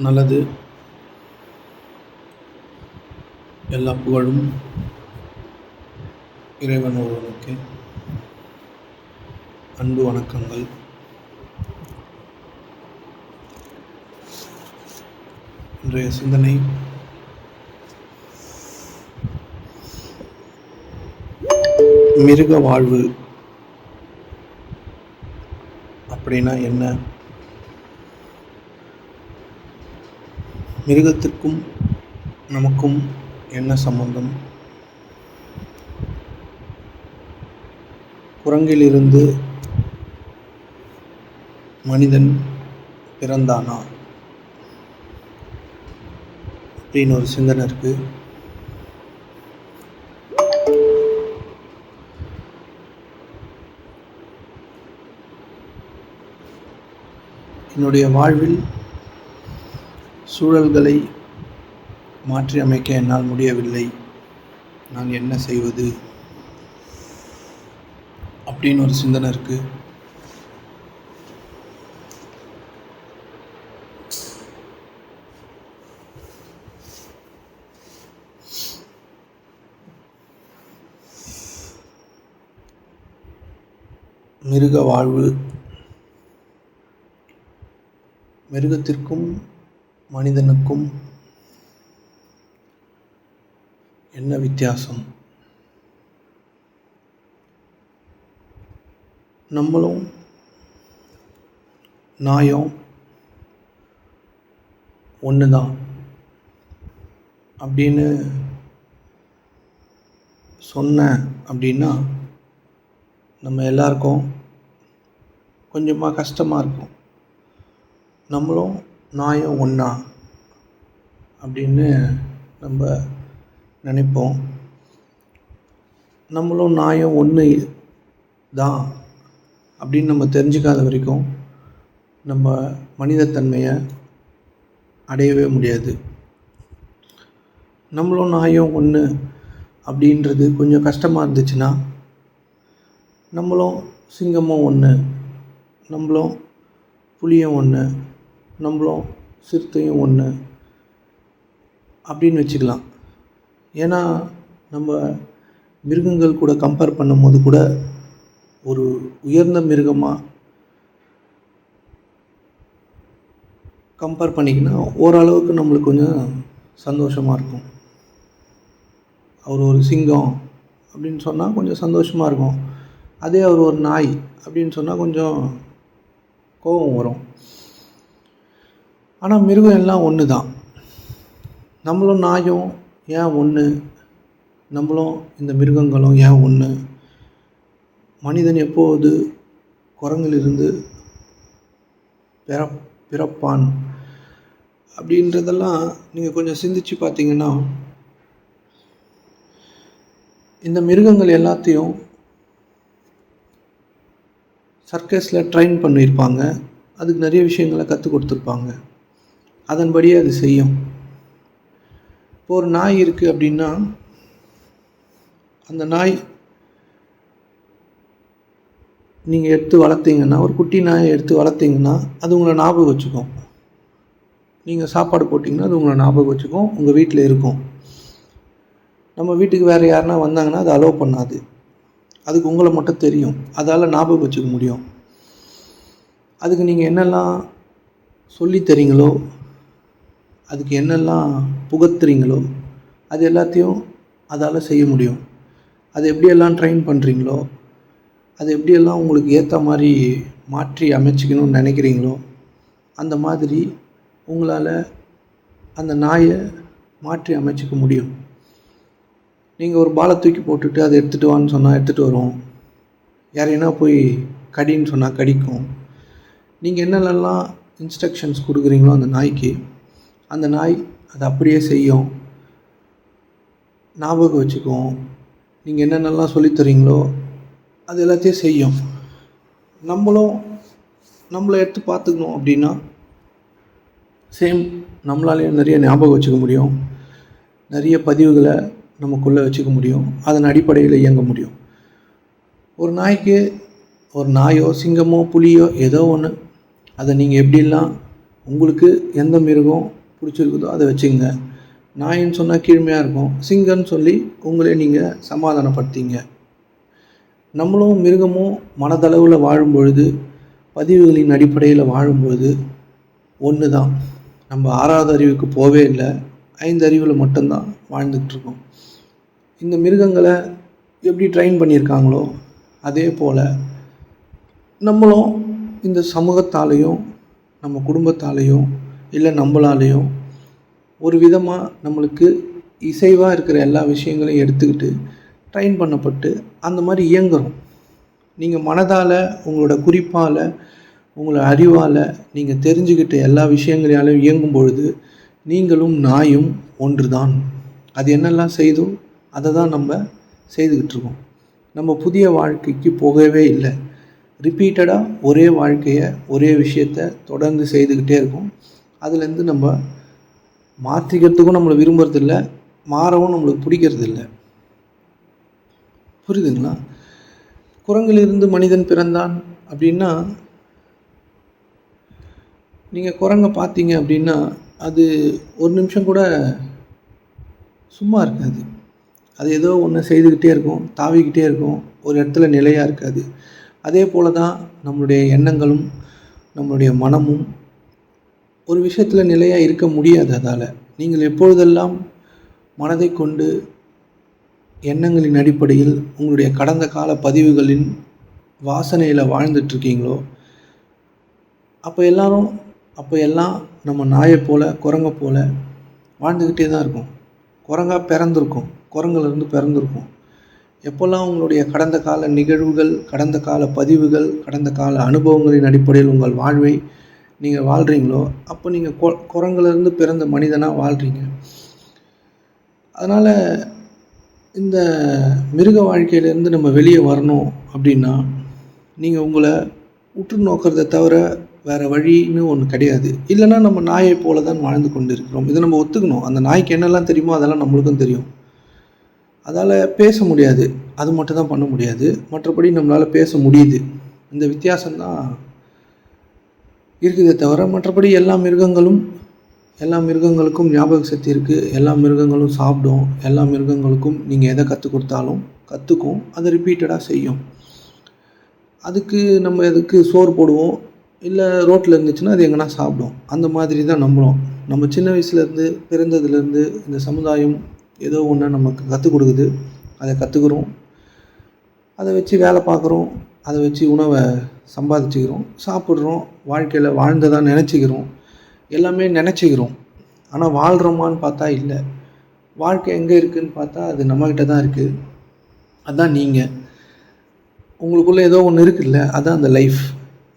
நல்லது. எல்லா புகழும் இறைவன் ஒருவனுக்கு. அன்பு வணக்கங்கள். இன்றைய சிந்தனை மிருக வாழ்வு அப்படின்னா என்ன? மிருகத்திற்கும் நமக்கும் என்ன சம்பந்தம்? குரங்கிலிருந்து மனிதன் பிறந்தானா அப்படின்னு ஒரு சிந்தனை இருக்கு. என்னுடைய வாழ்வில் சூழல்களை மாற்றி அமைக்க என்னால் முடியவில்லை. நான் என்ன செய்வது அப்படின்னு ஒரு சிந்தனை இருக்கு. மிருக வாழ்வு, மிருகத்திற்கும் மனிதனுக்கும் என்ன வித்தியாசம்? நம்மளும் நாயும் ஒன்று தான் அப்படின்னு சொன்னேன் அப்படின்னா நம்ம எல்லாருக்கும் கொஞ்சமாக கஷ்டமாக இருக்கும். நம்மளும் நாயும் ஒன்றா அப்படின்னு நம்ம நினைப்போம். நம்மளும் நாயும் ஒன்று தான் அப்படின்னு நம்ம தெரிஞ்சுக்காத வரைக்கும் நம்ம மனிதத்தன்மையை அடையவே முடியாது. நம்மளும் நாயும் ஒன்று அப்படின்றது கொஞ்சம் கஷ்டமாக இருந்துச்சுன்னா நம்மளும் சிங்கமும் ஒன்று, நம்மளும் புலியும் ஒன்று, நம்மளும் சிறுத்தையும் ஒன்று அப்படின்னு வச்சுக்கலாம். ஏன்னா நம்ம மிருகங்கள் கூட கம்பேர் பண்ணும்போது கூட ஒரு உயர்ந்த மிருகமாக கம்பேர் பண்ணிக்கினா ஓரளவுக்கு நம்மளுக்கு கொஞ்சம் சந்தோஷமாக இருக்கும். அவர் ஒரு சிங்கம் அப்படின்னு சொன்னால் கொஞ்சம் சந்தோஷமாக இருக்கும். அதே அவர் ஒரு நாய் அப்படின்னு சொன்னால் கொஞ்சம் கோபம் வரும். ஆனால் மிருகம் எல்லாம் ஒன்று தான். நம்மளும் நாயும் ஏன் ஒன்று, நம்மளும் இந்த மிருகங்களும் ஏன் ஒன்று? மனிதன் எப்போது குரங்கிலிருந்து பிறப்பான் அப்படின்றதெல்லாம் நீங்கள் கொஞ்சம் சிந்திச்சு பார்த்தீங்கன்னா இந்த மிருகங்கள் எல்லாத்தையும் சர்க்கஸில் ட்ரெயின் பண்ணியிருப்பாங்க. அதுக்கு நிறைய விஷயங்களை கற்றுக் கொடுத்துருப்பாங்க. அதன்படியே அது செய்யும். இப்போ ஒரு நாய் இருக்குது அப்படின்னா அந்த நாய் நீங்கள் எடுத்து வளர்த்தீங்கன்னா, ஒரு குட்டி நாயை எடுத்து வளர்த்தீங்கன்னா அது உங்களை ஞாபகம் வச்சுக்கும். நீங்கள் சாப்பாடு போட்டிங்கன்னா அது உங்களை ஞாபகம் வச்சுக்கும், உங்கள் வீட்டில் இருக்கும். நம்ம வீட்டுக்கு வேறு யாருன்னா வந்தாங்கன்னா அது அலோவ் பண்ணாது. அதுக்கு உங்களை மட்டும் தெரியும், அதால் ஞாபகம் வச்சுக்க முடியும். அதுக்கு நீங்கள் என்னெல்லாம் சொல்லித்தரீங்களோ, அதுக்கு என்னெல்லாம் புகத்துறீங்களோ அது எல்லாத்தையும் அதால் செய்ய முடியும். அது எப்படியெல்லாம் ட்ரெயின் பண்ணுறீங்களோ, அது எப்படியெல்லாம் உங்களுக்கு ஏற்ற மாதிரி மாற்றி அமைச்சிக்கணும்னு நினைக்கிறீங்களோ அந்த மாதிரி உங்களால் அந்த நாயை மாற்றி அமைச்சிக்க முடியும். நீங்கள் ஒரு பாலை தூக்கி போட்டுட்டு அதை எடுத்துகிட்டு வான்னு சொன்னால் எடுத்துகிட்டு வரும். யாரைனா போய் கடின்னு சொன்னால் கடிக்கும். நீங்கள் என்னென்னலாம் இன்ஸ்ட்ரக்ஷன்ஸ் கொடுக்குறீங்களோ அந்த நாய்க்கு, அந்த நாய் அதை அப்படியே செய்யும், ஞாபகம் வச்சுக்கும். நீங்கள் என்னென்னலாம் சொல்லித்தரீங்களோ அது எல்லாத்தையும் செய்யும். நம்மளை எடுத்து பார்த்துக்கணும் அப்படின்னா சேம் நம்மளாலேயும் நிறைய ஞாபகம் வச்சுக்க முடியும், நிறைய பதிவுகளை நமக்குள்ளே வச்சுக்க முடியும், அதன் அடிப்படையில் இயங்க முடியும். ஒரு நாய்க்கு ஒரு நாயோ சிங்கமோ புலியோ ஏதோ ஒன்று அதை நீங்கள் எப்படிலாம் உங்களுக்கு எந்த மிருகம் பிடிச்சிருக்குதோ அதை வச்சுங்க. நாயின்னு சொன்னால் கீழ்மையாக இருக்கும், சிங்கம்னு சொல்லி உங்களே நீங்கள் சமாதானப்படுத்திங்க. நம்மளும் மிருகமும் மனதளவில் வாழும் பொழுது, பதிவுகளின் அடிப்படையில் வாழும்பொழுது ஒன்று தான். நம்ம 6வது அறிவுக்கு போவே இல்லை, 5 அறிவில் மட்டும்தான் வாழ்ந்துக்கிட்டுருக்கோம். இந்த மிருகங்களை எப்படி ட்ரெயின் பண்ணியிருக்காங்களோ அதே போல் நம்மளும் இந்த சமூகத்தாலேயும் நம்ம குடும்பத்தாலேயும் இல்லை நம்மளாலேயும் ஒரு விதமாக நம்மளுக்கு இசைவாக இருக்கிற எல்லா விஷயங்களையும் எடுத்துக்கிட்டு ட்ரெயின் பண்ணப்பட்டு அந்த மாதிரி இயங்குகிறோம். நீங்கள் மனதால், உங்களோட குறிப்பால், உங்களோட அறிவால் நீங்கள் தெரிஞ்சுக்கிட்ட எல்லா விஷயங்களாலும் இயங்கும் பொழுது நீங்களும் நாயும் ஒன்று தான். அது என்னெல்லாம் செய்தோ அதை தான் நம்ம செய்துக்கிட்டு இருக்கோம். நம்ம புதிய வாழ்க்கைக்கு போகவே இல்லை. ரிப்பீட்டடாக ஒரே வாழ்க்கையை, ஒரே விஷயத்தை தொடர்ந்து செய்துக்கிட்டே இருக்கோம். அதுலேருந்து நம்ம மாற்றிக்கிறதுக்கும் நம்மளை விரும்புறதில்லை, மாறவும் நம்மளுக்கு பிடிக்கிறதில்ல. புரியுதுங்களா? குரங்கிலிருந்து மனிதன் பிறந்தான் அப்படின்னா, நீங்கள் குரங்கை பார்த்தீங்க அப்படின்னா அது ஒரு நிமிஷம் கூட சும்மா இருக்காது. அது ஏதோ ஒன்று செய்துக்கிட்டே இருக்கும், தாவிக்கிட்டே இருக்கும், ஒரு இடத்துல நிலையாக இருக்காது. அதே போல் தான் நம்மளுடைய எண்ணங்களும் நம்மளுடைய மனமும் ஒரு விஷயத்தில் நிலையாக இருக்க முடியாது. அதால் நீங்கள் எப்பொழுதெல்லாம் மனதை கொண்டு எண்ணங்களின் அடிப்படையில் உங்களுடைய கடந்த கால பதிவுகளின் வாசனையில் வாழ்ந்துட்டுருக்கீங்களோ அப்போ எல்லாம் நம்ம நாயை போல், குரங்கை போல் வாழ்ந்துக்கிட்டே தான் இருக்கும். குரங்கா பிறந்திருக்கும், குரங்குலேருந்து பிறந்திருக்கும். எப்போல்லாம் உங்களுடைய கடந்த கால நிகழ்வுகள், கடந்த கால பதிவுகள், கடந்த கால அனுபவங்களின் அடிப்படையில் உங்கள் வாழ்வை நீங்கள் வாழ்கிறீங்களோ அப்போ நீங்கள் குரங்குலேருந்து பிறந்த மனிதனாக வாழ்கிறீங்க. அதனால் இந்த மிருக வாழ்க்கையிலேருந்து நம்ம வெளியே வரணும் அப்படின்னா நீங்கள் உங்களை உற்று நோக்கிறத தவிர வேறு வழின்னு ஒன்று கிடையாது. இல்லைன்னா நம்ம நாயை போல தான் வாழ்ந்து கொண்டு இருக்கிறோம். இதை நம்ம ஒத்துக்கணும். அந்த நாய்க்கு என்னெல்லாம் தெரியுமோ அதெல்லாம் நம்மளுக்கும் தெரியும். அதால் பேச முடியாது, அது மட்டும் தான் பண்ண முடியாது. மற்றபடி நம்மளால் பேச முடியுது. இந்த வித்தியாசம்தான் இருக்குதே தவிர மற்றபடி எல்லா மிருகங்களுக்கும் ஞாபக சக்தி இருக்குது. எல்லா மிருகங்களும் சாப்பிடும். எல்லா மிருகங்களுக்கும் நீங்கள் எதை கற்றுக் கொடுத்தாலும் கற்றுக்கும், அதை ரிப்பீட்டடாக செய்யும். அதுக்கு நம்ம எதுக்கு சோறு போடுவோம், இல்லை ரோட்டில் இருந்துச்சுன்னா அது எங்கன்னா சாப்பிடும். அந்த மாதிரி தான் நம்மளும். நம்ம சின்ன வயசுலேருந்து பிறந்ததுலேருந்து இந்த சமுதாயம் ஏதோ ஒன்று நமக்கு கற்றுக் கொடுக்குது, அதை கற்றுக்குறோம், அதை வச்சு வேலை பார்க்குறோம், அதை வச்சு உணவை சம்பாதிச்சுக்கிறோம், சாப்பிட்றோம், வாழ்க்கையில் வாழ்ந்ததாக நினச்சிக்கிறோம், எல்லாமே நினச்சிக்கிறோம். ஆனால் வாழ்கிறோமான்னு பார்த்தா இல்லை. வாழ்க்கை எங்கே இருக்குதுன்னு பார்த்தா அது நம்மக்கிட்ட தான் இருக்குது. அதுதான் நீங்கள். உங்களுக்குள்ளே ஏதோ ஒன்று இருக்குல்ல, அதுதான் அந்த லைஃப்.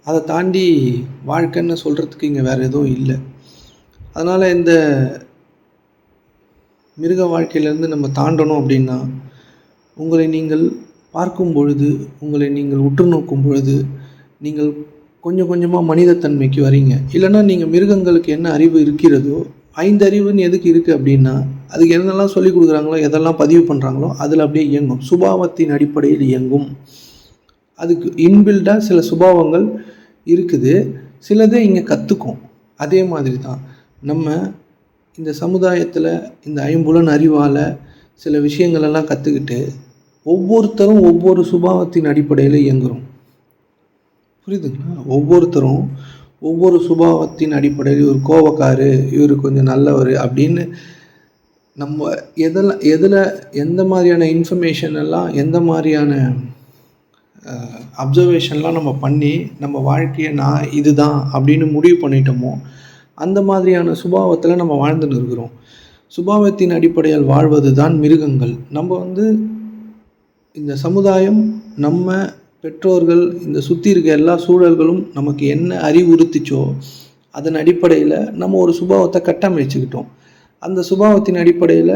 அதை தாண்டி வாழ்க்கைன்னு சொல்கிறதுக்கு இங்கே வேறு எதுவும் இல்லை. அதனால் இந்த மிருக வாழ்க்கையிலேருந்து நம்ம தாண்டணும் அப்படின்னா உங்களை நீங்கள் பார்க்கும் பொழுது, உங்களை நீங்கள் உற்று நோக்கும் பொழுது நீங்கள் கொஞ்சம் கொஞ்சமாக மனிதத்தன்மைக்கு வரீங்க. இல்லைன்னா நீங்கள் மிருகங்களுக்கு என்ன அறிவு இருக்கிறதோ 5 அறிவுன்னு எதுக்கு இருக்குது அப்படின்னா அதுக்கு என்னெல்லாம் சொல்லிக் கொடுக்குறாங்களோ, எதெல்லாம் பதிவு பண்ணுறாங்களோ அதில் அப்படியே இயங்கும். சுபாவத்தின் அடிப்படையில் இயங்கும். அதுக்கு இன்பில்டாக சில சுபாவங்கள் இருக்குது, சிலதே இங்கே கற்றுக்கும். அதே மாதிரி தான் நம்ம இந்த சமுதாயத்தில் இந்த ஐம்புலன் அறிவால் சில விஷயங்களெல்லாம் கற்றுக்கிட்டு ஒவ்வொருத்தரும் ஒவ்வொரு சுபாவத்தின் அடிப்படையில் இயங்குகிறோம். புரியுதுங்களா? ஒவ்வொருத்தரும் ஒவ்வொரு சுபாவத்தின் அடிப்படையில், ஒரு கோபக்காரு, இவர் கொஞ்சம் நல்லவர் அப்படின்னு நம்ம எதில் எந்த மாதிரியான இன்ஃபர்மேஷன் எல்லாம், எந்த மாதிரியான அப்சர்வேஷன்லாம் நம்ம பண்ணி நம்ம வாழ்க்கையை நான் இதுதான் அப்படின்னு முடிவு பண்ணிட்டோமோ அந்த மாதிரியான சுபாவத்தில் நம்ம வாழ்ந்துன்னு இருக்கிறோம். சுபாவத்தின் அடிப்படையில் வாழ்வது தான் மிருகங்கள். நம்ம இந்த சமுதாயம், நம்ம பெற்றோர்கள், இந்த சுற்றி இருக்க எல்லா சூழல்களும் நமக்கு என்ன அறிவுறுத்திச்சோ அதன் அடிப்படையில் நம்ம ஒரு சுபாவத்தை கட்டமைச்சுக்கிட்டோம். அந்த சுபாவத்தின் அடிப்படையில்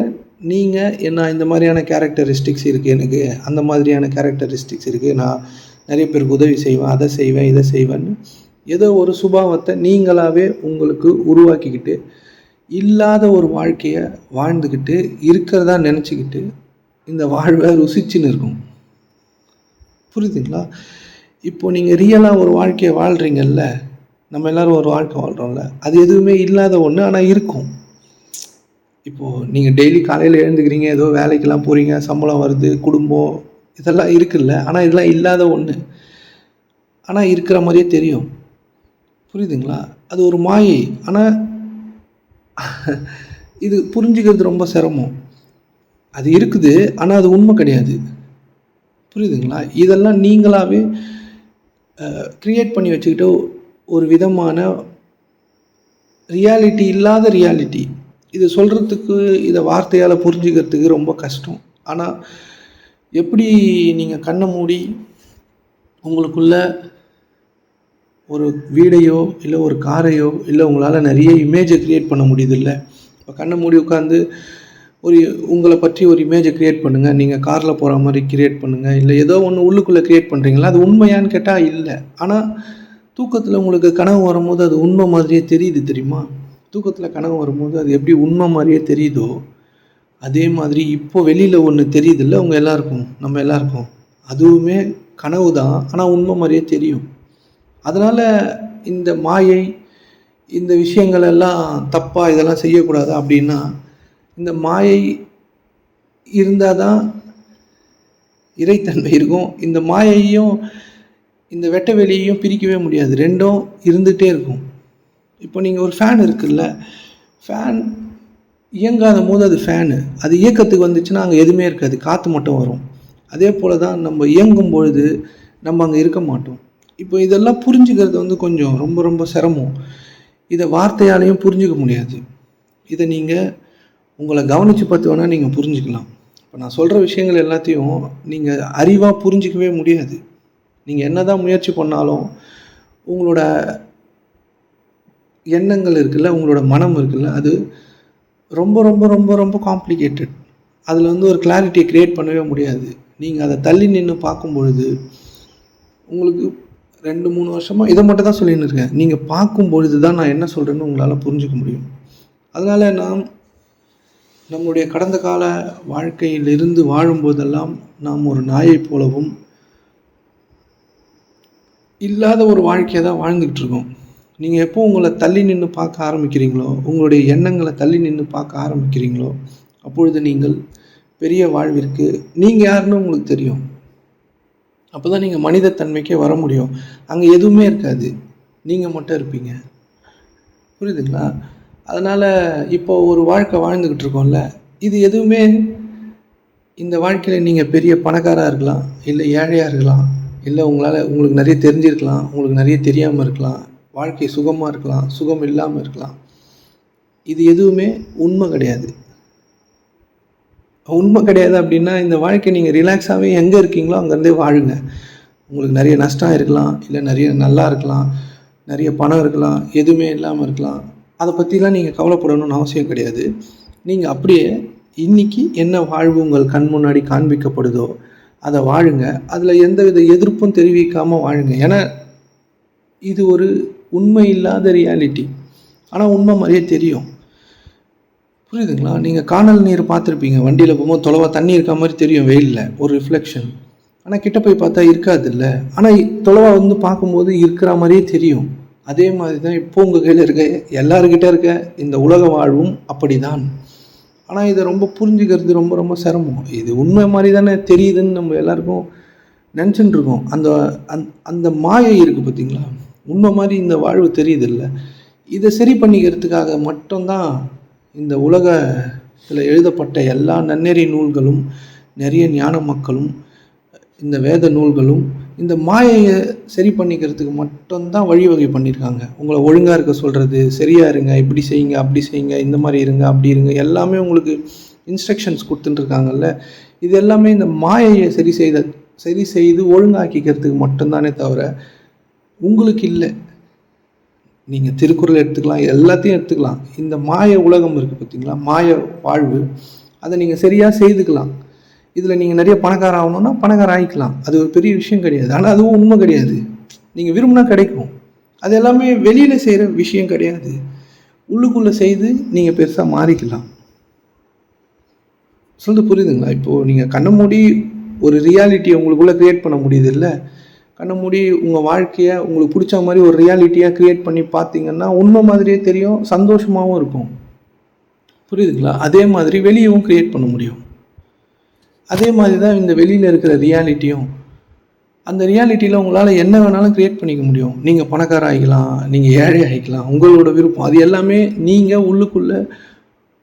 நீங்கள் என்ன இந்த மாதிரியான கேரக்டரிஸ்டிக்ஸ் இருக்குது, எனக்கு அந்த மாதிரியான கேரக்டரிஸ்டிக்ஸ் இருக்குது, நான் நிறைய பேருக்கு உதவி செய்வேன், அதை செய்வேன், இதை செய்வேன்னு ஏதோ ஒரு சுபாவத்தை நீங்களாகவே உங்களுக்கு உருவாக்கிக்கிட்டு இல்லாத ஒரு வாழ்க்கையை வாழ்ந்துக்கிட்டு இருக்கிறதா நினச்சிக்கிட்டு இந்த வாழ்வை ருசிச்சுன்னு இருக்கும். புரியுதுங்களா? இப்போது நீங்கள் ரியலாக ஒரு வாழ்க்கையை வாழ்கிறீங்கல்ல, நம்ம எல்லோரும் ஒரு வாழ்க்கை வாழ்கிறோம்ல, அது எதுவுமே இல்லாத ஒன்று, ஆனால் இருக்கும். இப்போது நீங்கள் டெய்லி காலையில் எழுந்துக்கிறீங்க, ஏதோ வேலைக்கெல்லாம் போகிறீங்க, சம்பளம் வருது, குடும்பம் இதெல்லாம் இருக்குல்ல, ஆனால் இதெல்லாம் இல்லாத ஒன்று, ஆனால் இருக்கிற மாதிரியே தெரியும். புரியுதுங்களா? அது ஒரு மாயை. ஆனால் இது புரிஞ்சுக்கிறது ரொம்ப சிரமம். அது இருக்குது, ஆனால் அது உண்மை கிடையாது. புரியுதுங்களா? இதெல்லாம் நீங்களாகவே க்ரியேட் பண்ணி வச்சுக்கிட்டு ஒரு விதமான ரியாலிட்டி இல்லாத ரியாலிட்டி. இது சொல்கிறதுக்கு, இதை வார்த்தையால் புரிஞ்சுக்கிறதுக்கு ரொம்ப கஷ்டம். ஆனால் எப்படி நீங்கள் கண்ணை மூடி உங்களுக்குள்ள ஒரு வீடையோ இல்லை ஒரு காரையோ இல்லை உங்களால் நிறைய இமேஜை க்ரியேட் பண்ண முடியுதில்ல. இப்போ கண்ணை மூடி உட்காந்து உங்களை பற்றி ஒரு இமேஜை க்ரியேட் பண்ணுங்கள். நீங்கள் காரில் போகிற மாதிரி க்ரியேட் பண்ணுங்கள், இல்லை ஏதோ ஒன்று உள்ளுக்குள்ளே க்ரியேட் பண்ணுறீங்களா, அது உண்மையான்னு கேட்டால் இல்லை. ஆனால் தூக்கத்தில் உங்களுக்கு கனவு வரும்போது அது உண்மை மாதிரியே தெரியுது தெரியுமா? தூக்கத்தில் கனவு வரும்போது அது எப்படி உண்மை மாதிரியே தெரியுதோ, அதே மாதிரி இப்போ வெளியில் ஒன்று தெரியுதில்ல உங்கள் எல்லாருக்கும், நம்ம எல்லாருக்கும், அதுவுமே கனவு தான், ஆனால் உண்மை மாதிரியே தெரியும். அதனால் இந்த மாயை, இந்த விஷயங்கள் எல்லாம் தப்பாக, இதெல்லாம் செய்யக்கூடாதா அப்படின்னா, இந்த மாயை இருந்தால் தான் இறைத்தன்மை இருக்கும். இந்த மாயையும் இந்த வெட்ட வெளியையும் பிரிக்கவே முடியாது, ரெண்டும் இருந்துகிட்டே இருக்கும். இப்போ நீங்கள் ஒரு ஃபேன் இருக்குல்ல, ஃபேன் இயங்காத போது அது ஃபேனு, அது இயக்கத்துக்கு வந்துச்சுன்னா அங்கே எதுவுமே இருக்காது, காற்று மட்டும் வரும். அதே போல் தான் நம்ம இயங்கும் பொழுது நம்ம அங்கே இருக்க மாட்டோம். இப்போ இதெல்லாம் புரிஞ்சுக்கிறது கொஞ்சம் ரொம்ப ரொம்ப சிரமம். இதை வார்த்தையாலையும் புரிஞ்சிக்க முடியாது. இதை நீங்கள் உங்களை கவனித்து பார்த்து வேணால் நீங்கள் புரிஞ்சுக்கலாம். இப்போ நான் சொல்கிற விஷயங்கள் எல்லாத்தையும் நீங்கள் அறிவாக புரிஞ்சிக்கவே முடியாது. நீங்கள் என்ன தான் முயற்சி பண்ணாலும் உங்களோட எண்ணங்கள் இருக்குல்ல, உங்களோட மனம் இருக்குல்ல, அது ரொம்ப ரொம்ப ரொம்ப ரொம்ப காம்ப்ளிகேட்டட். அதில் ஒரு கிளாரிட்டியை க்ரியேட் பண்ணவே முடியாது. நீங்கள் அதை தள்ளி நின்று பார்க்கும் பொழுது உங்களுக்கு 2-3 வருஷமாக இதை மட்டும் தான் சொல்லின்னு இருக்கேன். நீங்கள் பார்க்கும் பொழுது தான் நான் என்ன சொல்கிறேன்னு உங்களால் புரிஞ்சிக்க முடியும். அதனால் நம்முடைய கடந்த கால வாழ்க்கையிலிருந்து வாழும்போதெல்லாம் நாம் ஒரு நாயை போலவும் இல்லாத ஒரு வாழ்க்கையை தான் வாழ்ந்துக்கிட்டு இருக்கோம். நீங்கள் எப்போ உங்களை தள்ளி நின்று பார்க்க ஆரம்பிக்கிறீங்களோ, உங்களுடைய எண்ணங்களை தள்ளி நின்று பார்க்க ஆரம்பிக்கிறீங்களோ, அப்பொழுது நீங்கள் பெரிய வாழ்விற்கு நீங்கள் யாருன்னு உங்களுக்கு தெரியும். அப்போ தான் நீங்கள் மனிதத்தன்மைக்கே வர முடியும். அங்கே எதுவுமே இருக்காது, நீங்கள் மட்டும் இருப்பீங்க. புரியுதுங்களா? அதனால் இப்போ ஒரு வாழ்க்கை வாழ்ந்துக்கிட்டு இருக்கோம்ல, இது எதுவுமே இந்த வாழ்க்கையில் நீங்கள் பெரிய பணக்காராக இருக்கலாம், இல்லை ஏழையாக இருக்கலாம், இல்லை உங்களுக்கு நிறைய தெரிஞ்சிருக்கலாம், உங்களுக்கு நிறைய தெரியாமல் இருக்கலாம், வாழ்க்கை சுகமாக இருக்கலாம், சுகம் இல்லாமல் இருக்கலாம். இது எதுவுமே உண்மை கிடையாது. உண்மை கிடையாது அப்படின்னா இந்த வாழ்க்கை நீங்கள் ரிலாக்ஸாகவே எங்கே இருக்கீங்களோ அங்கேருந்தே வாழுங்க. உங்களுக்கு நிறைய நஷ்டம் இருக்கலாம், இல்லை நிறைய நல்லா இருக்கலாம், நிறைய பணம் இருக்கலாம், எதுவுமே இல்லாமல் இருக்கலாம். அதை பற்றிலாம் நீங்கள் கவலைப்படணும்னு அவசியம் கிடையாது. நீங்கள் அப்படியே இன்றைக்கி என்ன வாழ்வு உங்கள் கண் முன்னாடி காண்பிக்கப்படுதோ அதை வாழுங்க. அதில் எந்தவித எதிர்ப்பும் தெரிவிக்காமல் வாழுங்க. ஏன்னா இது ஒரு உண்மை இல்லாத ரியாலிட்டி, ஆனால் உண்மை மாதிரியே தெரியும். புரியுதுங்களா? நீங்கள் காணல் நீர் பார்த்துருப்பீங்க, வண்டியில் போகும்போது தொலைவா தண்ணி இருக்க மாதிரி தெரியும் வெயிலில், ஒரு ரிஃப்ளெக்ஷன். ஆனால் கிட்ட போய் பார்த்தா இருக்காது இல்லை, ஆனால் தொலைவா பார்க்கும்போது இருக்கிற மாதிரியே தெரியும். அதே மாதிரி தான் இப்போ உங்கள் கையில் இருக்க, எல்லாருக்கிட்ட இருக்க இந்த உலக வாழ்வும் அப்படி தான். ஆனால் இதை ரொம்ப புரிஞ்சுக்கிறது ரொம்ப ரொம்ப சிரமம். இது உண்மை மாதிரி தானே தெரியுதுன்னு நம்ம எல்லாருக்கும் நினச்சிட்டு இருக்கோம். அந்த மாயை இருக்குது பார்த்தீங்களா, உண்மை மாதிரி இந்த வாழ்வு தெரியுது இல்லை. இதை சரி பண்ணிக்கிறதுக்காக மட்டும்தான் இந்த உலகத்தில் எழுதப்பட்ட எல்லா நன்னெறி நூல்களும், நிறைய ஞான மக்களும், இந்த வேத நூல்களும் இந்த மாயையை சரி பண்ணிக்கிறதுக்கு மட்டும்தான் வழிவகை பண்ணியிருக்காங்க. உங்களை ஒழுங்காக இருக்க சொல்கிறது, சரியாக இருங்க, இப்படி செய்யுங்க, அப்படி செய்யுங்க, இந்த மாதிரி இருங்க, அப்படி இருங்க, எல்லாமே உங்களுக்கு இன்ஸ்ட்ரக்ஷன்ஸ் கொடுத்துட்டுருக்காங்கல்ல. இது எல்லாமே இந்த மாயையை சரி செய்து ஒழுங்காக்கிக்கிறதுக்கு மட்டும்தானே தவிர உங்களுக்கு இல்லை. நீங்கள் திருக்குறள் எடுத்துக்கலாம், எல்லாத்தையும் எடுத்துக்கலாம். இந்த மாய உலகம் இருக்குது பார்த்தீங்களா, மாய வாழ்வு, அதை நீங்கள் சரியாக செய்துக்கலாம். இதில் நீங்கள் நிறைய பணக்காரம் ஆகணுன்னா பணக்காரம் ஆகிக்கலாம், அது ஒரு பெரிய விஷயம் கிடையாது. ஆனால் அதுவும் உண்மை கிடையாது. நீங்கள் விரும்பினா கிடைக்கும். அது எல்லாமே வெளியில் செய்கிற விஷயம் கிடையாது. உள்ளுக்குள்ளே செய்து நீங்கள் பெருசாக மாறிக்கலாம். சொல்லிட்டு புரியுதுங்களா? இப்போது நீங்கள் கண்ணை மூடி ஒரு ரியாலிட்டியை உங்களுக்குள்ளே க்ரியேட் பண்ண முடியுது இல்லை, கண்ண மூடி உங்கள் வாழ்க்கையை உங்களுக்கு பிடிச்ச மாதிரி ஒரு ரியாலிட்டியாக க்ரியேட் பண்ணி பார்த்தீங்கன்னா உண்மை மாதிரியே தெரியும், சந்தோஷமாகவும் இருக்கும். புரியுதுங்களா? அதே மாதிரி வெளியவும் க்ரியேட் பண்ண முடியும். அதே மாதிரி தான் இந்த வெளியில் இருக்கிற ரியாலிட்டியும். அந்த ரியாலிட்டியில் உங்களால் என்ன வேணாலும் க்ரியேட் பண்ணிக்க முடியும். நீங்கள் பணக்கார ஆகிக்கலாம், நீங்கள் ஏழை ஆகிக்கலாம், உங்களோட விருப்பம். அது எல்லாமே நீங்கள் உள்ளுக்குள்ளே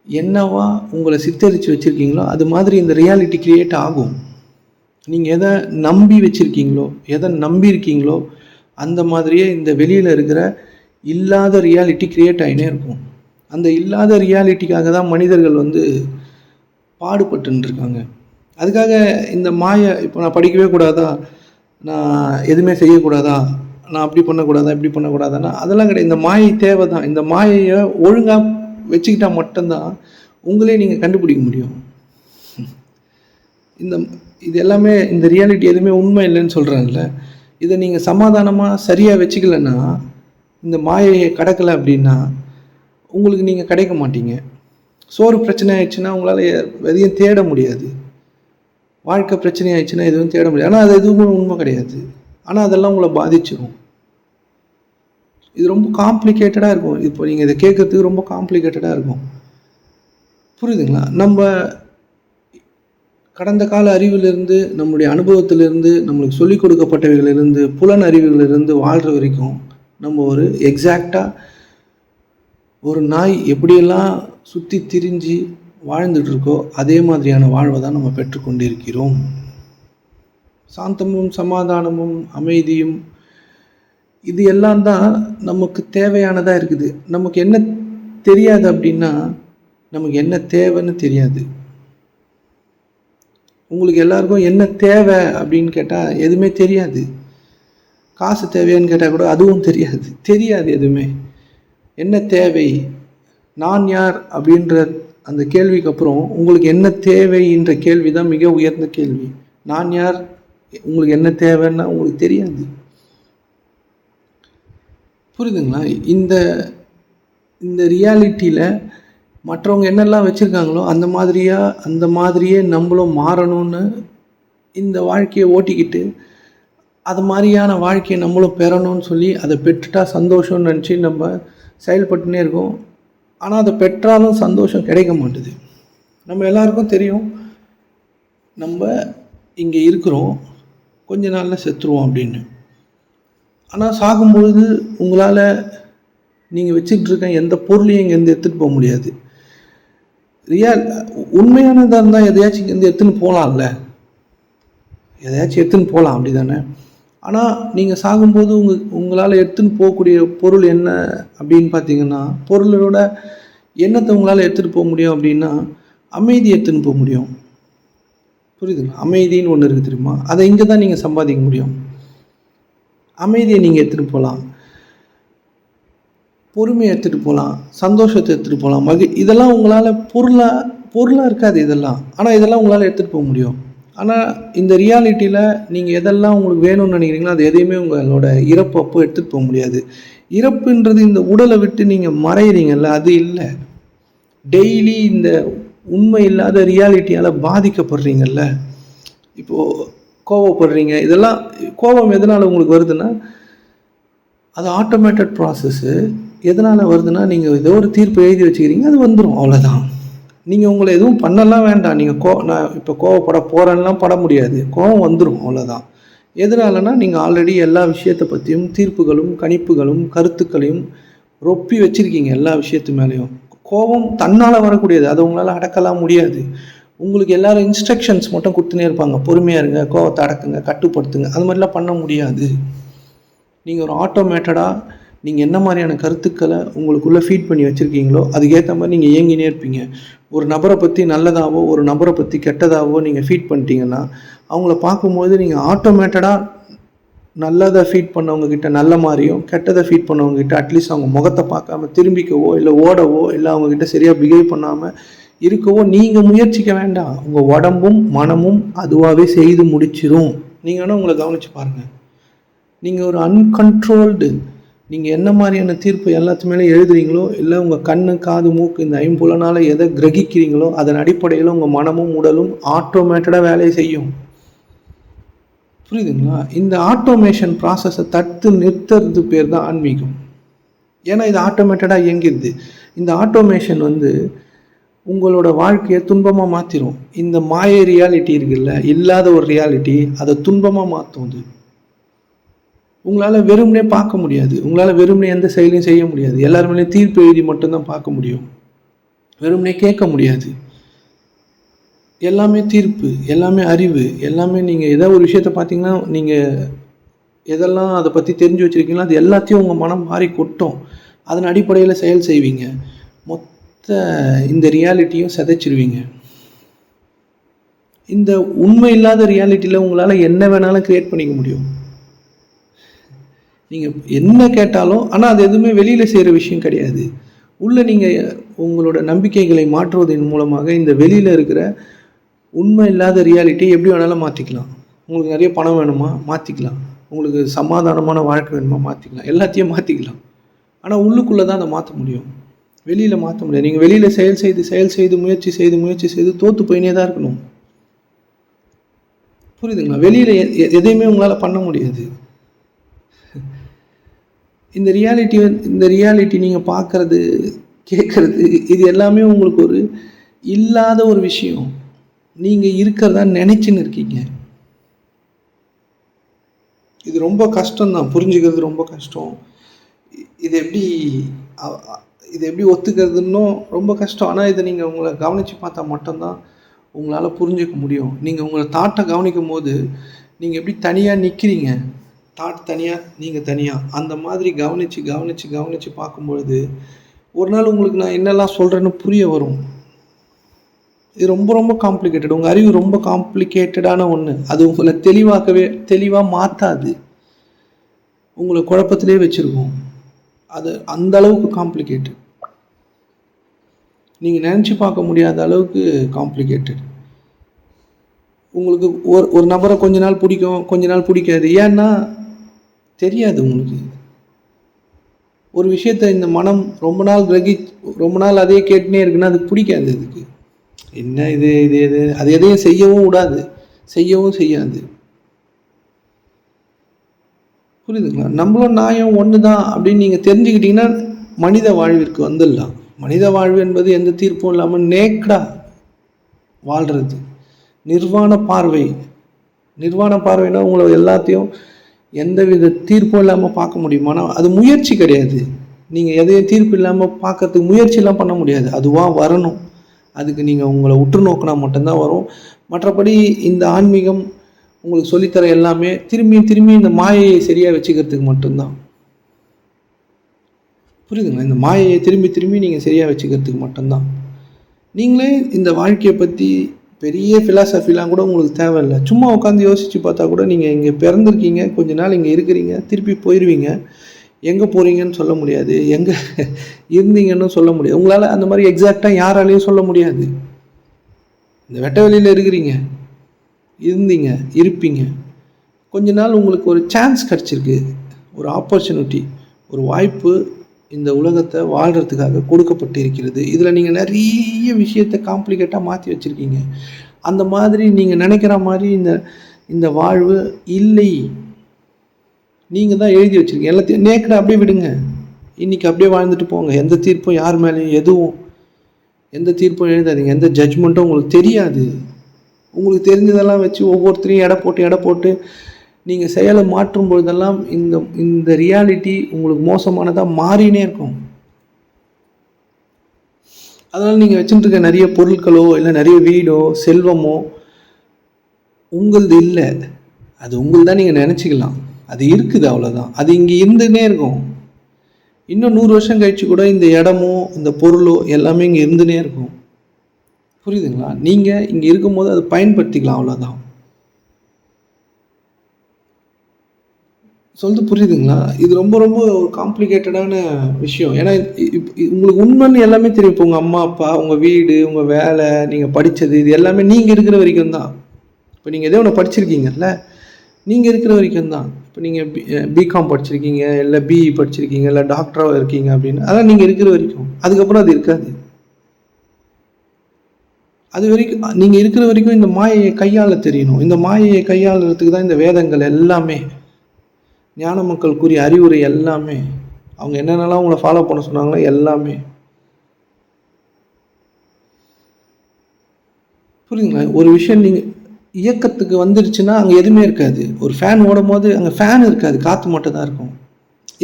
என்னவா உங்களை சித்தரித்து வச்சுருக்கீங்களோ அது மாதிரி இந்த ரியாலிட்டி க்ரியேட் ஆகும். நீங்கள் எதை நம்பி வச்சுருக்கீங்களோ, எதை நம்பியிருக்கீங்களோ அந்த மாதிரியே இந்த வெளியில் இருக்கிற இல்லாத ரியாலிட்டி க்ரியேட் ஆகினே இருக்கும். அந்த இல்லாத ரியாலிட்டிக்காக தான் மனிதர்கள் பாடுபட்டுருக்காங்க. அதுக்காக இந்த மாயை, இப்போ நான் படிக்கவே கூடாதா, நான் எதுவுமே செய்யக்கூடாதா, நான் அப்படி பண்ணக்கூடாதா, இப்படி பண்ணக்கூடாதான்னா அதெல்லாம் கிடையாது. இந்த மாயை தேவை தான். இந்த மாயையை ஒழுங்காக வச்சுக்கிட்டால் மட்டும்தான் உங்களே நீங்கள் கண்டுபிடிக்க முடியும். இது எல்லாமே இந்த ரியாலிட்டி எதுவுமே உண்மை இல்லைன்னு சொல்கிறேன்ல, இதை நீங்கள் சமாதானமாக சரியாக வச்சுக்கலன்னா, இந்த மாயையை கடக்கலை அப்படின்னா உங்களுக்கு நீங்கள் கிடைக்க மாட்டீங்க. சோறு பிரச்சனை ஆயிடுச்சுன்னா உங்களால் எதையும் தேட முடியாது. வாழ்க்கை பிரச்சனை ஆயிடுச்சுன்னா எதுவும் தேட முடியாது. ஆனால் அது எதுவும் உண்மை கிடையாது. ஆனால் அதெல்லாம் உங்களை பாதிச்சிடும். இது ரொம்ப காம்ப்ளிகேட்டடாக இருக்கும். இப்போ நீங்கள் இதை கேட்குறதுக்கு ரொம்ப காம்ப்ளிகேட்டடாக இருக்கும். புரியுதுங்களா? நம்ம கடந்த கால அறிவிலிருந்து, நம்முடைய அனுபவத்திலிருந்து, நம்மளுக்கு சொல்லிக் கொடுக்கப்பட்டவைகளிலிருந்து, புலன் அறிவுகளிலிருந்து வாழ்கிற வரைக்கும் நம்ம ஒரு எக்ஸாக்டாக ஒரு நாய் எப்படியெல்லாம் சுற்றி திரிஞ்சு வாழ்ந்துட்டு இருக்கோ அதே மாதிரியான வாழ்வை தான் நம்ம பெற்றுக்கொண்டிருக்கிறோம். சாந்தமும் சமாதானமும் அமைதியும் இது எல்லாம் தான் நமக்கு தேவையானதாக இருக்குது. நமக்கு என்ன தெரியாது அப்படின்னா, நமக்கு என்ன தேவைன்னு தெரியாது. உங்களுக்கு எல்லாருக்கும் என்ன தேவை அப்படின்னு கேட்டால் எதுவுமே தெரியாது. காசு தேவையான்னு கேட்டால் கூட அதுவும் தெரியாது எதுவுமே. என்ன தேவை, நான் யார் அப்படின்ற அந்த கேள்விக்கு அப்புறம் உங்களுக்கு என்ன தேவைன்ற கேள்வி தான் மிக உயர்ந்த கேள்வி. நான் யார், உங்களுக்கு என்ன தேவைன்னா உங்களுக்கு தெரியாது. புரியுதுங்களா? இந்த ரியாலிட்டியில் மற்றவங்க என்னெல்லாம் வச்சுருக்காங்களோ அந்த மாதிரியே நம்மளும் மாறணும்னு இந்த வாழ்க்கையை ஓட்டிக்கிட்டு அது மாதிரியான வாழ்க்கையை நம்மளும் பெறணும்னு சொல்லி அதை பெற்றுட்டா சந்தோஷம்னு நினச்சி நம்ம செயல்பட்டுனே இருக்கோம். ஆனால் அதை பெற்றாலும் சந்தோஷம் கிடைக்க மாட்டுது. நம்ம எல்லாருக்கும் தெரியும், நம்ம இங்கே இருக்கிறோம், கொஞ்ச நாளில் செத்துருவோம் அப்படின்னு. ஆனால் சாகும்பொழுது உங்களால் நீங்கள் வச்சுக்கிட்டு இருக்க எந்த பொருளையும் இங்கேருந்து எடுத்துகிட்டு போக முடியாது. உண்மையானதாக இருந்தால் எதையாச்சும் இங்கேருந்து எடுத்துன்னு போகலாம்ல, எதையாச்சும் எடுத்துன்னு போகலாம், அப்படி தானே? ஆனால் நீங்கள் சாகும்போது உங்களால் எடுத்துன்னு போகக்கூடிய பொருள் என்ன அப்படின்னு பார்த்தீங்கன்னா, பொருளோட எண்ணத்தை உங்களால் எடுத்துகிட்டு போக முடியும் அப்படின்னா அமைதி எடுத்துன்னு போக முடியும். புரியுதுங்களா? அமைதின்னு ஒன்று இருக்குது தெரியுமா? அதை இங்கே தான் நீங்கள் சம்பாதிக்க முடியும். அமைதியை நீங்கள் எடுத்துகிட்டு போகலாம், பொறுமையை எடுத்துகிட்டு போகலாம், சந்தோஷத்தை எடுத்துகிட்டு போகலாம், இதெல்லாம் உங்களால் பொருளாக இருக்காது இதெல்லாம். ஆனால் இதெல்லாம் உங்களால் எடுத்துகிட்டு போக முடியும். ஆனால் இந்த ரியாலிட்டியில் நீங்கள் எதெல்லாம் உங்களுக்கு வேணும்னு நினைக்கிறீங்களோ அது எதையுமே உங்களோட இறப்பு அப்போ எடுத்துகிட்டு போக முடியாது. இறப்புன்றது இந்த உடலை விட்டு நீங்கள் மறைகிறீங்கல்ல, அது இல்லை. டெய்லி இந்த உண்மை இல்லாத ரியாலிட்டியால் பாதிக்கப்படுறீங்கல்ல. இப்போது கோவப்படுறீங்க, இதெல்லாம் கோபம் எதனால் உங்களுக்கு வருதுன்னா அது ஆட்டோமேட்டட் ப்ராசஸ்ஸு. எதனால் வருதுன்னா நீங்கள் ஏதோ ஒரு தீர்ப்பு எழுதி வச்சுக்கிறீங்க, அது வந்துடும், அவ்வளோதான். நீங்கள் உங்களை எதுவும் பண்ணலாம் வேண்டாம். நீங்கள் நான் இப்போ கோவப்பட போகிறேன்லாம் பட முடியாது, கோவம் வந்துடும், அவ்வளோதான். எதனாலனா நீங்கள் ஆல்ரெடி எல்லா விஷயத்தை பற்றியும் தீர்ப்புகளும் கணிப்புகளும் கருத்துக்களையும் ரொப்பி வச்சுருக்கீங்க எல்லா விஷயத்து மேலேயும். கோபம் தன்னால் வரக்கூடியது, அதை உங்களால் அடக்கலாம் முடியாது. உங்களுக்கு எல்லோரும் இன்ஸ்ட்ரக்ஷன்ஸ் மட்டும் கொடுத்துனே இருப்பாங்க, பொறுமையாக இருங்க, கோவத்தை அடக்குங்க, கட்டுப்படுத்துங்க, அது மாதிரிலாம் பண்ண முடியாது. நீங்கள் ஒரு ஆட்டோமேட்டடாக நீங்கள் என்ன மாதிரியான கருத்துக்களை உங்களுக்குள்ளே ஃபீட் பண்ணி வச்சுருக்கீங்களோ அதுக்கேற்ற மாதிரி நீங்கள் இயங்கினே இருப்பீங்க. ஒரு நபரை பற்றி நல்லதாகவோ ஒரு நபரை பற்றி கெட்டதாகவோ நீங்கள் ஃபீட் பண்ணிட்டீங்கன்னா அவங்கள பார்க்கும்போது நீங்கள் ஆட்டோமேட்டடாக நல்லதை ஃபீட் பண்ணவங்கக்கிட்ட நல்ல மாதிரியும் கெட்டதை ஃபீட் பண்ணவங்கக்கிட்ட அட்லீஸ்ட் அவங்க முகத்தை பார்க்காம திரும்பிக்கவோ இல்லை ஓடவோ இல்லை அவங்கக்கிட்ட சரியாக பிஹேவ் பண்ணாமல் இருக்கவோ நீங்கள் முயற்சிக்க வேண்டாம். உங்கள் உடம்பும் மனமும் அதுவாகவே செய்து முடிச்சிடும். நீங்கள் வேணால் உங்களை கவனித்து பாருங்கள். நீங்கள் ஒரு அன்கண்ட்ரோல்டு, நீங்கள் என்ன மாதிரியான தீர்ப்பு எல்லாத்துமேலே எழுதுறீங்களோ இல்லை உங்கள் கண்ணு காது மூக்கு இந்த ஐம்புலனால் எதை கிரகிக்கிறீங்களோ அதன் அடிப்படையில் உங்கள் மனமும் உடலும் ஆட்டோமேட்டடாக வேலையை செய்யும். புரியுதுங்களா? இந்த ஆட்டோமேஷன் ப்ராசஸை தடுத்து நிறுத்துறது பேர் தான் ஆன்மீகம். ஏன்னா இது ஆட்டோமேட்டடாக இயங்கிடுது. இந்த ஆட்டோமேஷன் உங்களோட வாழ்க்கையை துன்பமாக மாற்றிடும். இந்த மாய ரியாலிட்டி இருக்குல்ல, இல்லாத ஒரு ரியாலிட்டி, அதை துன்பமாக மாற்றும். அது உங்களால் வெறுமனே பார்க்க முடியாது. உங்களால் வெறுமனே எந்த செயலையும் செய்ய முடியாது. எல்லாருமே தீர்ப்பு எழுதி மட்டும்தான் பார்க்க முடியும். வெறுமனே கேட்க முடியாது. எல்லாமே தீர்ப்பு, எல்லாமே அறிவு, எல்லாமே நீங்கள் ஏதாவது ஒரு விஷயத்தை பார்த்தீங்கன்னா, நீங்கள் எதெல்லாம் அதை பற்றி தெரிஞ்சு வச்சுருக்கீங்களோ அது எல்லாத்தையும் உங்கள் மனம் மாறி கொட்டும். அதன் அடிப்படையில் செயல் செய்வீங்க. மொத்த இந்த ரியாலிட்டியும் சிதைச்சிருவீங்க. இந்த உண்மை இல்லாத ரியாலிட்டியில் உங்களால் என்ன வேணாலும் க்ரியேட் பண்ணிக்க முடியும். நீங்கள் என்ன கேட்டாலும், ஆனால் அது எதுவுமே வெளியில் செய்கிற விஷயம் கிடையாது. உள்ளே நீங்கள் உங்களோட நம்பிக்கைகளை மாற்றுவதன் மூலமாக இந்த வெளியில் இருக்கிற உண்மை இல்லாத ரியாலிட்டி எப்படி வேணாலும் மாற்றிக்கலாம். உங்களுக்கு நிறைய பணம் வேணுமா, மாற்றிக்கலாம். உங்களுக்கு சமாதானமான வாழ்க்கை வேணுமா, மாற்றிக்கலாம். எல்லாத்தையும் மாற்றிக்கலாம். ஆனால் உள்ளுக்குள்ளே தான் அதை மாற்ற முடியும். வெளியில் மாற்ற முடியாது. நீங்கள் வெளியில் செயல் செய்து முயற்சி செய்து தோற்று போயினே தான் இருக்கணும். புரியுதுங்களா? வெளியில் எதையுமே உங்களால் பண்ண முடியாது. இந்த ரியாலிட்டி நீங்கள் பார்க்குறது, கேட்குறது, இது எல்லாமே உங்களுக்கு ஒரு இல்லாத ஒரு விஷயம். நீங்கள் இருக்கிறதா நினைச்சுன்னு இருக்கீங்க. இது ரொம்ப கஷ்டம்தான், புரிஞ்சுக்கிறது ரொம்ப கஷ்டம். இது எப்படி ஒத்துக்கிறதுன்னும் ரொம்ப கஷ்டம். ஆனால் இதை நீங்கள் உங்களை கவனித்து பார்த்தா மட்டும்தான் உங்களால் புரிஞ்சிக்க முடியும். நீங்கள் உங்களை தாட்டை கவனிக்கும் போது நீங்கள் எப்படி தனியாக நிற்கிறீங்க, தாட் தனியாக, நீங்கள் தனியாக, அந்த மாதிரி கவனித்து பார்க்கும்பொழுது ஒரு நாள் உங்களுக்கு நான் என்னெல்லாம் சொல்கிறேன்னு புரிய வரும். இது ரொம்ப ரொம்ப காம்ப்ளிகேட்டட். உங்கள் அறிவு ரொம்ப காம்ப்ளிகேட்டடான ஒன்று. அது உங்களை தெளிவாக மாற்றாது. உங்களை குழப்பத்திலே வச்சுருக்கும். அது அந்த அளவுக்கு காம்ப்ளிகேட்டட். நீங்கள் நினச்சி பார்க்க முடியாத அளவுக்கு காம்ப்ளிகேட்டட். உங்களுக்கு ஒரு நபரை கொஞ்ச நாள் பிடிக்கும், கொஞ்ச நாள் பிடிக்காது. ஏன்னா தெரியாது உங்களுக்கு. ஒரு விஷயத்தை இந்த மனம் ரொம்ப நாள் அதே கேட்டுனே இருக்குன்னா அதுக்கு பிடிக்காது. அதுக்கு என்ன இது அது எதையும் செய்யவும் விடாது, செய்யவும் செய்யாது. புரியுதுங்களா? நம்மளும் நியாயம் ஒன்று தான் அப்படின்னு நீங்கள் தெரிஞ்சுக்கிட்டீங்கன்னா மனித வாழ்விற்கு வந்துடலாம். மனித வாழ்வு என்பது எந்த தீர்ப்பும் இல்லாமல் நேக்கடா வாழ்கிறது. நிர்வாண பார்வைனா உங்களை எல்லாத்தையும் எந்தவித தீர்ப்பும் இல்லாமல் பார்க்க முடியுமானா அது முயற்சி கிடையாது. நீங்கள் எதையும் தீர்ப்பு இல்லாமல் பார்க்கறதுக்கு முயற்சியெல்லாம் பண்ண முடியாது. அதுவாக வரணும். அதுக்கு நீங்கள் உங்களை உற்று நோக்கினா மட்டும்தான் வரும். மற்றபடி இந்த ஆன்மீகம் உங்களுக்கு சொல்லித்தர எல்லாமே திரும்பி இந்த மாயையை சரியாக வச்சுக்கிறதுக்கு மட்டும்தான். புரியுதுங்களா? இந்த மாயையை திரும்பி நீங்கள் சரியாக வச்சுக்கிறதுக்கு மட்டும்தான். நீங்களே இந்த வாழ்க்கையை பற்றி பெரிய ஃபிலாசபிலாம் கூட உங்களுக்கு தேவையில்லை. சும்மா உட்காந்து யோசித்து பார்த்தா கூட நீங்கள் இங்கே பிறந்திருக்கீங்க, கொஞ்ச நாள் இங்கே இருக்கிறீங்க, திருப்பி போயிடுவீங்க. எங்கே போகிறீங்கன்னு சொல்ல முடியாது, எங்கே இருந்தீங்கன்னு சொல்ல முடியாது. உங்களால் அந்த மாதிரி எக்ஸாக்டாக யாராலையும் சொல்ல முடியாது. இந்த வெட்ட வெளியில் இருக்கிறீங்க, இருப்பீங்க. கொஞ்ச நாள் உங்களுக்கு ஒரு சான்ஸ் கிடச்சிருக்கு, ஒரு ஆப்பர்ச்சுனிட்டி, ஒரு வாய்ப்பு இந்த உலகத்தை வாழ்கிறதுக்காக கொடுக்கப்பட்டு இருக்கிறது. இதில் நீங்கள் நிறைய விஷயத்தை காம்ப்ளிகேட்டாக மாற்றி வச்சுருக்கீங்க. அந்த மாதிரி நீங்கள் நினைக்கிற மாதிரி இந்த வாழ்வு இல்லை. நீங்கள் தான் எழுதி வச்சுருக்கீங்க. எல்லாத்தையும் நேக்கடாக அப்படியே விடுங்க. இன்றைக்கி அப்படியே வாழ்ந்துட்டு போங்க. எந்த தீர்ப்பும் யார் மேலேயும் எந்த தீர்ப்பும் எழுதாதீங்க. எந்த ஜட்ஜ்மெண்ட்டும் உங்களுக்கு தெரியாது. உங்களுக்கு தெரிஞ்சதெல்லாம் வச்சு ஒவ்வொருத்தரையும் எடை போட்டு நீங்கள் செயலை மாற்றும் பொழுதெல்லாம் இந்த ரியாலிட்டி உங்களுக்கு மோசமானதாக மாறினே இருக்கும். அதனால் நீங்கள் வச்சுட்டு இருக்க நிறைய பொருட்களோ இல்லை நிறைய வீடோ செல்வமோ உங்களது இல்லை. அது உங்கள்தான் நீங்கள் நினச்சிக்கலாம். அது இருக்குது, அவ்வளோதான். அது இங்கே இருந்துன்னே இருக்கும். இன்னும் 100 வருஷம் கழிச்சு கூட இந்த இடமோ இந்த பொருளோ எல்லாமே இங்கே இருந்துன்னே இருக்கும். புரியுதுங்களா? நீங்கள் இங்கே இருக்கும்போது அதை பயன்படுத்திக்கலாம், அவ்வளோதான். சொல்றது புரியுதுங்களா? இது ரொம்ப ரொம்ப ஒரு காம்ப்ளிகேட்டடான விஷயம். ஏன்னா உங்களுக்கு உண்மைன்னு எல்லாமே தெரியும். இப்போ உங்கள் அம்மா அப்பா, உங்கள் வீடு, உங்கள் வேலை, நீங்கள் படித்தது, இது எல்லாமே நீங்கள் இருக்கிற வரைக்கும் தான். இப்போ நீங்கள் எதோ ஒன்று படிச்சிருக்கீங்கல்ல, நீங்கள் இருக்கிற வரைக்கும் தான். இப்போ நீங்கள் பிகாம் படிச்சிருக்கீங்க, இல்லை பிஇ படிச்சிருக்கீங்க, இல்லை டாக்டராக இருக்கீங்க அப்படின்னு, அதான் நீங்கள் இருக்கிற வரைக்கும். அதுக்கப்புறம் அது இருக்காது. அது வரைக்கும் நீங்கள் இருக்கிற வரைக்கும் இந்த மாயையை கையாள தெரியணும். இந்த மாயையை கையாளுறதுக்கு தான் இந்த வேதங்கள் எல்லாமே, ஞான மக்கள் கூறிய அறிவுரை எல்லாமே, அவங்க என்னென்னலாம் உங்களை ஃபாலோ பண்ண சொன்னாங்களோ எல்லாமே. புரியுதுங்களா? ஒரு விஷயம் நீங்கள் இயக்கத்துக்கு வந்துருச்சுன்னா அங்கே எதுவுமே இருக்காது. ஒரு ஃபேன் ஓடும் போது அங்கே ஃபேன் இருக்காது, காற்று மட்டும் தான் இருக்கும்.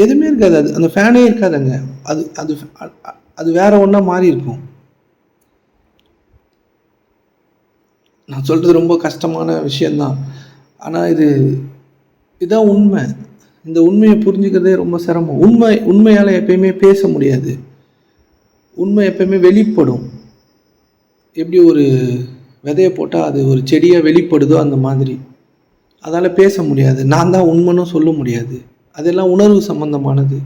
எதுவுமே இருக்காது. அது அந்த ஃபேனே இருக்காது அங்கே. அது அது அது வேற ஒன்றா மாறி இருக்கும். நான் சொல்கிறது ரொம்ப கஷ்டமான விஷயந்தான். ஆனால் இதுதான் உண்மை. இந்த உண்மையை புரிஞ்சுக்கிறதே ரொம்ப சிரமம். உண்மையால் எப்பயுமே பேச முடியாது. உண்மை எப்பயுமே வெளிப்படும். எப்படி ஒரு விதையை போட்டால் அது ஒரு செடியாக வெளிப்படுதோ அந்த மாதிரி. அதால் பேச முடியாது. நான் தான் உண்மைன்னு சொல்ல முடியாது. அதெல்லாம் உணர்வு சம்பந்தமானது.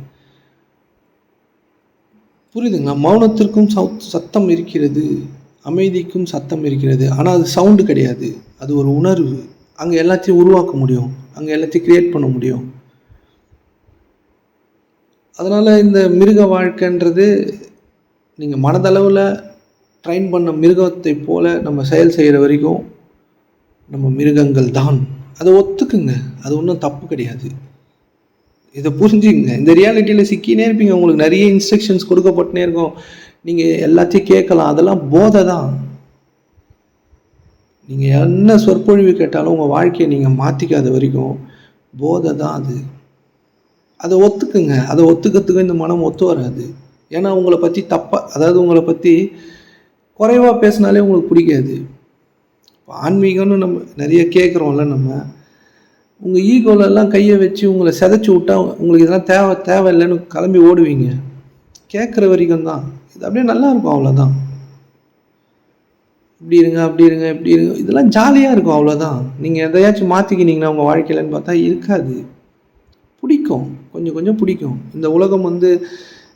புரியுதுங்களா? மௌனத்திற்கும் சத்தம் இருக்கிறது, அமைதிக்கும் சத்தம் இருக்கிறது. ஆனால் அது சவுண்டு கிடையாது, அது ஒரு உணர்வு. அங்கே எல்லாத்தையும் உருவாக்க முடியும், அங்கே எல்லாத்தையும் கிரியேட் பண்ண முடியும். அதனால் இந்த மிருக வாழ்க்கைன்றது நீங்கள் மனதளவில் ட்ரைன் பண்ண மிருகத்தை போல நம்ம செயல் செய்கிற வரைக்கும் நம்ம மிருகங்கள் தான். அதை ஒத்துக்குங்க, அது ஒன்றும் தப்பு கிடையாது. இதை புரிஞ்சுங்க. இந்த ரியாலிட்டியில் சிக்கினே இருப்பீங்க. உங்களுக்கு நிறைய இன்ஸ்ட்ரக்ஷன்ஸ் கொடுக்கப்பட்டுனே இருக்கும். நீங்கள் எல்லாத்தையும் கேட்கலாம். அதெல்லாம் போதை தான். நீங்கள் என்ன சொற்பொழிவு கேட்டாலும் உங்கள் வாழ்க்கையை நீங்கள் மாற்றிக்காத வரைக்கும் போதை தான் அது. அதை ஒத்துக்குங்க. அதை ஒத்துக்கிறதுக்கு இந்த மனம் ஒத்து வராது. ஏன்னா உங்களை பற்றி அதாவது உங்களை பற்றி குறைவாக பேசினாலே உங்களுக்கு பிடிக்காது. ஆன்மீகம்னு நம்ம நிறைய கேட்குறோம்ல, நம்ம உங்கள் ஈகோலெல்லாம் கையை வச்சு உங்களை சிதைச்சி விட்டா உங்களுக்கு இதெல்லாம் தேவையில்லைன்னு கிளம்பி ஓடுவீங்க. கேட்குற வரைக்கும் தான் இது அப்படியே நல்லா இருக்கும், அவ்வளோதான். இப்படி இருங்க, அப்படி இருங்க, இப்படி இருங்க, இதெல்லாம் ஜாலியாக இருக்கும், அவ்வளோதான். நீங்கள் எதையாச்சும் மாற்றிக்கினீங்கன்னா உங்கள் வாழ்க்கையிலன்னு பார்த்தா இருக்காது. பிடிக்கும், கொஞ்சம் கொஞ்சம் பிடிக்கும். இந்த உலகம்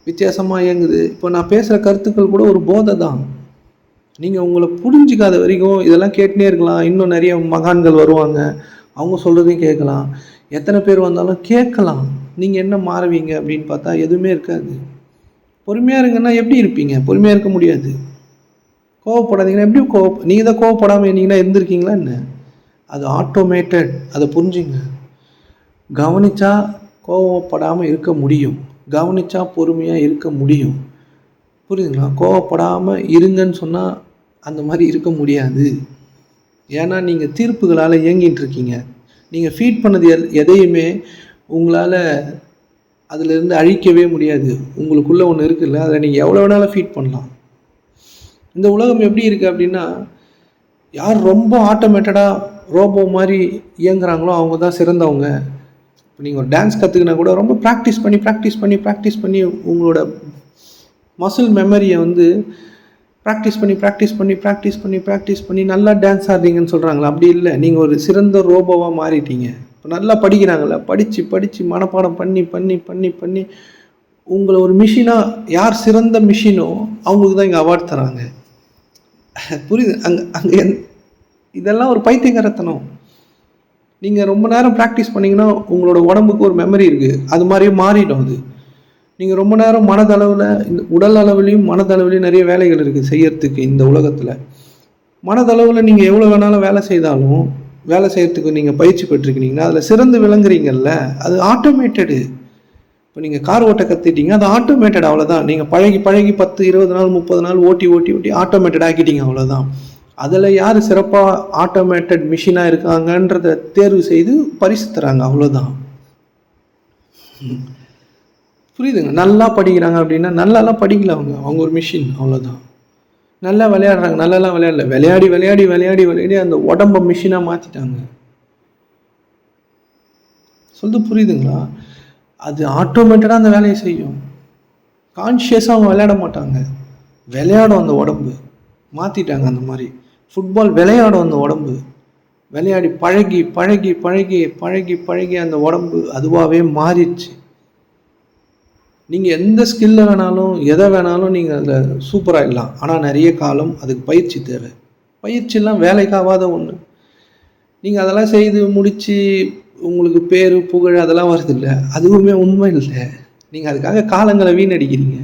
வித்தியாசமாக இயங்குது. இப்போ நான் பேசுகிற கருத்துக்கள் கூட ஒரு போதை தான். நீங்கள் உங்களை புரிஞ்சிக்காத வரைக்கும் இதெல்லாம் கேட்டுனே இருக்கலாம். இன்னும் நிறைய மகான்கள் வருவாங்க, அவங்க சொல்கிறதையும் கேட்கலாம். எத்தனை பேர் வந்தாலும் கேட்கலாம். நீங்கள் என்ன மாறுவீங்க அப்படின்னு பார்த்தா எதுவுமே இருக்காது. பொறுமையாக இருங்கன்னா எப்படி இருப்பீங்க? பொறுமையாக இருக்க முடியாது. கோவப்படாதீங்கன்னா எப்படி நீங்கள் தான் கோவப்படாமல் இருந்தீங்கன்னா இருந்திருக்கீங்களா என்ன? அது ஆட்டோமேட்டட். அதை புரிஞ்சுங்க. கவனித்தா கோவப்படாமல் இருக்க முடியும், கவனித்தா பொறுமையாக இருக்க முடியும். புரியுதுங்களா? கோவப்படாமல் இருங்கன்னு சொன்னால் அந்த மாதிரி இருக்க முடியாது. ஏன்னா நீங்கள் தீர்ப்புகளால் இயங்கிட்டு இருக்கீங்க. நீங்கள் ஃபீட் பண்ணது எதையுமே உங்களால் அதிலிருந்து அழிக்கவே முடியாது. உங்களுக்குள்ளே ஒன்று இருக்குல்ல, அதில் நீங்கள் எவ்வளோ வேணாலும் ஃபீட் பண்ணலாம். இந்த உலகம் எப்படி இருக்குது அப்படின்னா, யார் ரொம்ப ஆட்டோமேட்டடாக ரோபோ மாதிரி இயங்குறாங்களோ அவங்க தான் சிறந்தவங்க. இப்போ நீங்கள் ஒரு டான்ஸ் கற்றுக்கினா கூட ரொம்ப ப்ராக்டிஸ் பண்ணி உங்களோட மசில் மெமரியை ப்ராக்டிஸ் பண்ணி நல்லா டான்ஸ் ஆடுறீங்கன்னு சொல்கிறாங்களா? அப்படி இல்லை. நீங்கள் ஒரு சிறந்த ரோபோவாக மாறிட்டீங்க. இப்போ நல்லா படிக்கிறாங்கள, படித்து மனப்பாடம் பண்ணி உங்களை ஒரு மிஷினாக, யார் சிறந்த மிஷினோ அவங்களுக்கு தான் இங்கே அவார்ட் தராங்க. புரியுது? அங்கே இதெல்லாம் ஒரு பைத்தியக்காரத்தனம். நீங்கள் ரொம்ப நேரம் ப்ராக்டிஸ் பண்ணிங்கன்னா உங்களோட உடம்புக்கு ஒரு மெமரி இருக்குது, அது மாதிரியே மாறிடும். அது நீங்கள் ரொம்ப நேரம் மனதளவில், இந்த உடல் அளவுலேயும் மனதளவுலேயும் நிறைய வேலைகள் இருக்குது செய்யறதுக்கு இந்த உலகத்தில். மனதளவில் நீங்கள் எவ்வளோ வேணாலும் வேலை செய்கிறதுக்கு நீங்கள் பயிற்சி பெற்றிருக்கீங்கன்னா அதில் சிறந்து விளங்குறீங்கல்ல, அது ஆட்டோமேட்டடு. இப்போ நீங்கள் கார் ஓட்ட கற்றுட்டீங்க, அது ஆட்டோமேட்டட், அவ்வளோதான். நீங்கள் பழகி 10, 20 நாள் 30 நாள் ஓட்டி ஆட்டோமேட்டட் ஆக்கிட்டீங்க, அவ்வளோதான். அதில் யார் சிறப்பாக ஆட்டோமேட்டட் மிஷினாக இருக்காங்கன்றதை தேர்வு செய்து பரிசு தராங்க, அவ்வளோதான். புரியுதுங்க? நல்லா படிக்கிறாங்க அப்படின்னா நல்லாலாம் படிக்கல, அவங்க ஒரு மிஷின், அவ்வளோதான். நல்லா விளையாடுறாங்க, நல்லாலாம் விளையாடல, விளையாடி அந்த உடம்பை மிஷினாக மாற்றிட்டாங்க. சொல்றது புரியுதுங்களா? அது ஆட்டோமேட்டடாக அந்த வேலையை செய்யும். கான்ஷியஸாக அவங்க விளையாட மாட்டாங்க, விளையாடும். அந்த உடம்பு மாற்றிட்டாங்க அந்த மாதிரி. ஃபுட்பால் விளையாடும், அந்த உடம்பு விளையாடி பழகி அந்த உடம்பு அதுவாகவே மாறிடுச்சு. நீங்கள் எந்த ஸ்கில்ல வேணாலும் எதை வேணாலும் நீங்கள் அதில் சூப்பராகிடலாம். ஆனால் நிறைய காலம் அதுக்கு பயிற்சி தேவை. பயிற்சியெல்லாம் வேலைக்காகாத ஒன்று. நீங்கள் அதெல்லாம் செய்து முடித்து உங்களுக்கு பேர் புகழ் அதெல்லாம் வருது இல்லை, அதுவுமே உண்மை இல்லை. நீங்கள் அதுக்காக காலங்களை வீணடிக்கிறீங்க.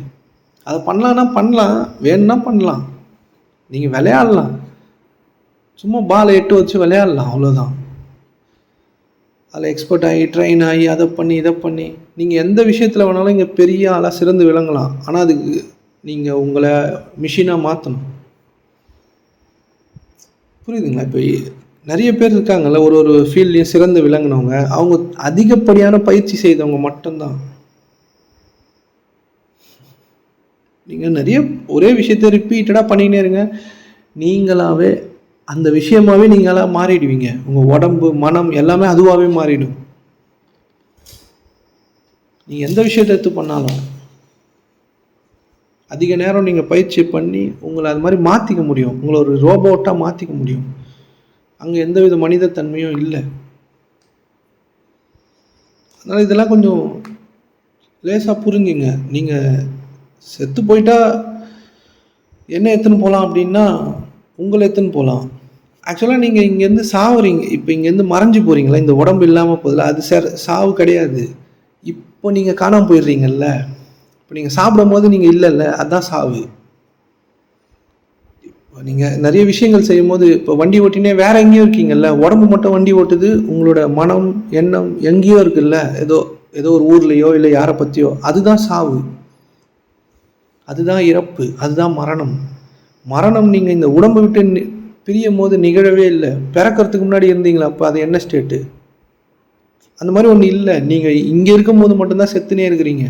அதை பண்ணலான்னா பண்ணலாம், வேணும்னா பண்ணலாம், நீங்கள் விளையாடலாம். சும்மா பாலை எட்டு வச்சு விளையாடலாம், அவ்வளோதான். அதில் எக்ஸ்பர்ட் ஆகி ட்ரெயின் ஆகி அதை பண்ணி இதை பண்ணி நீங்கள் எந்த விஷயத்தில் வேணாலும் இங்கே பெரிய ஆளாக சிறந்து விளங்கலாம். ஆனால் அதுக்கு நீங்கள் உங்களை மிஷினாக மாற்றணும். புரியுதுங்களா? இப்போ நிறைய பேர் இருக்காங்கல்ல, ஒரு ஒரு ஃபீல்ட்லேயும் சிறந்து விளங்கினவங்க, அவங்க அதிகப்படியான பயிற்சி செய்தவங்க மட்டும்தான். நீங்கள் நிறைய ஒரே விஷயத்த ரிப்பீட்டடாக பண்ணிக்கினே இருங்க, நீங்களாகவே அந்த விஷயமாகவே நீங்களாக மாறிடுவீங்க. உங்கள் உடம்பு மனம் எல்லாமே அதுவாகவே மாறிடும். நீங்கள் எந்த விஷயத்தை எடுத்து பண்ணாலும் அதிக நேரம் நீங்கள் பயிற்சி பண்ணி உங்களை அது மாதிரி மாற்றிக்க முடியும். உங்களை ஒரு ரோபோட்டாக மாற்றிக்க முடியும். அங்கே எந்தவித மனிதத்தன்மையும் இல்லை. அதனால் இதெல்லாம் கொஞ்சம் லேசாக புரிஞ்சுங்க. நீங்கள் செத்து போயிட்டா என்ன எடுத்துன்னு போகலாம் அப்படின்னா உங்களை எடுத்துன்னு போகலாம். ஆக்சுவலாக நீங்கள் இங்கேருந்து சாவுறீங்க, இப்போ இங்கேருந்து மறைஞ்சு போகிறீங்களா, இந்த உடம்பு இல்லாமல் போதில்ல, அது சாவு கிடையாது. இப்போ நீங்கள் காணாமல் போயிடுறீங்கல்ல, இப்போ நீங்கள் சாப்பிடும் போது நீங்கள் இல்லைல்ல, அதுதான் சாவு. இப்போ நீங்கள் நிறைய விஷயங்கள் செய்யும் போது, இப்போ வண்டி ஓட்டினே வேற எங்கேயோ இருக்கீங்கல்ல, உடம்பு மட்டும் வண்டி ஓட்டுது, உங்களோட மனம் எண்ணம் எங்கேயோ இருக்குல்ல, ஏதோ ஏதோ ஒரு ஊர்லேயோ இல்லை யாரை பற்றியோ, அதுதான் சாவு, அதுதான் இறப்பு, அதுதான் மரணம். மரணம் நீங்கள் இந்த உடம்பு விட்டு பிரியும் போது நிகழவே இல்லை. பிறக்கிறதுக்கு முன்னாடி இருந்தீங்களா, அப்போ அது என்ன ஸ்டேட்டு? அந்த மாதிரி ஒன்று இல்லை. நீங்கள் இங்கே இருக்கும் போது மட்டும்தான் செத்துனே இருக்கிறீங்க.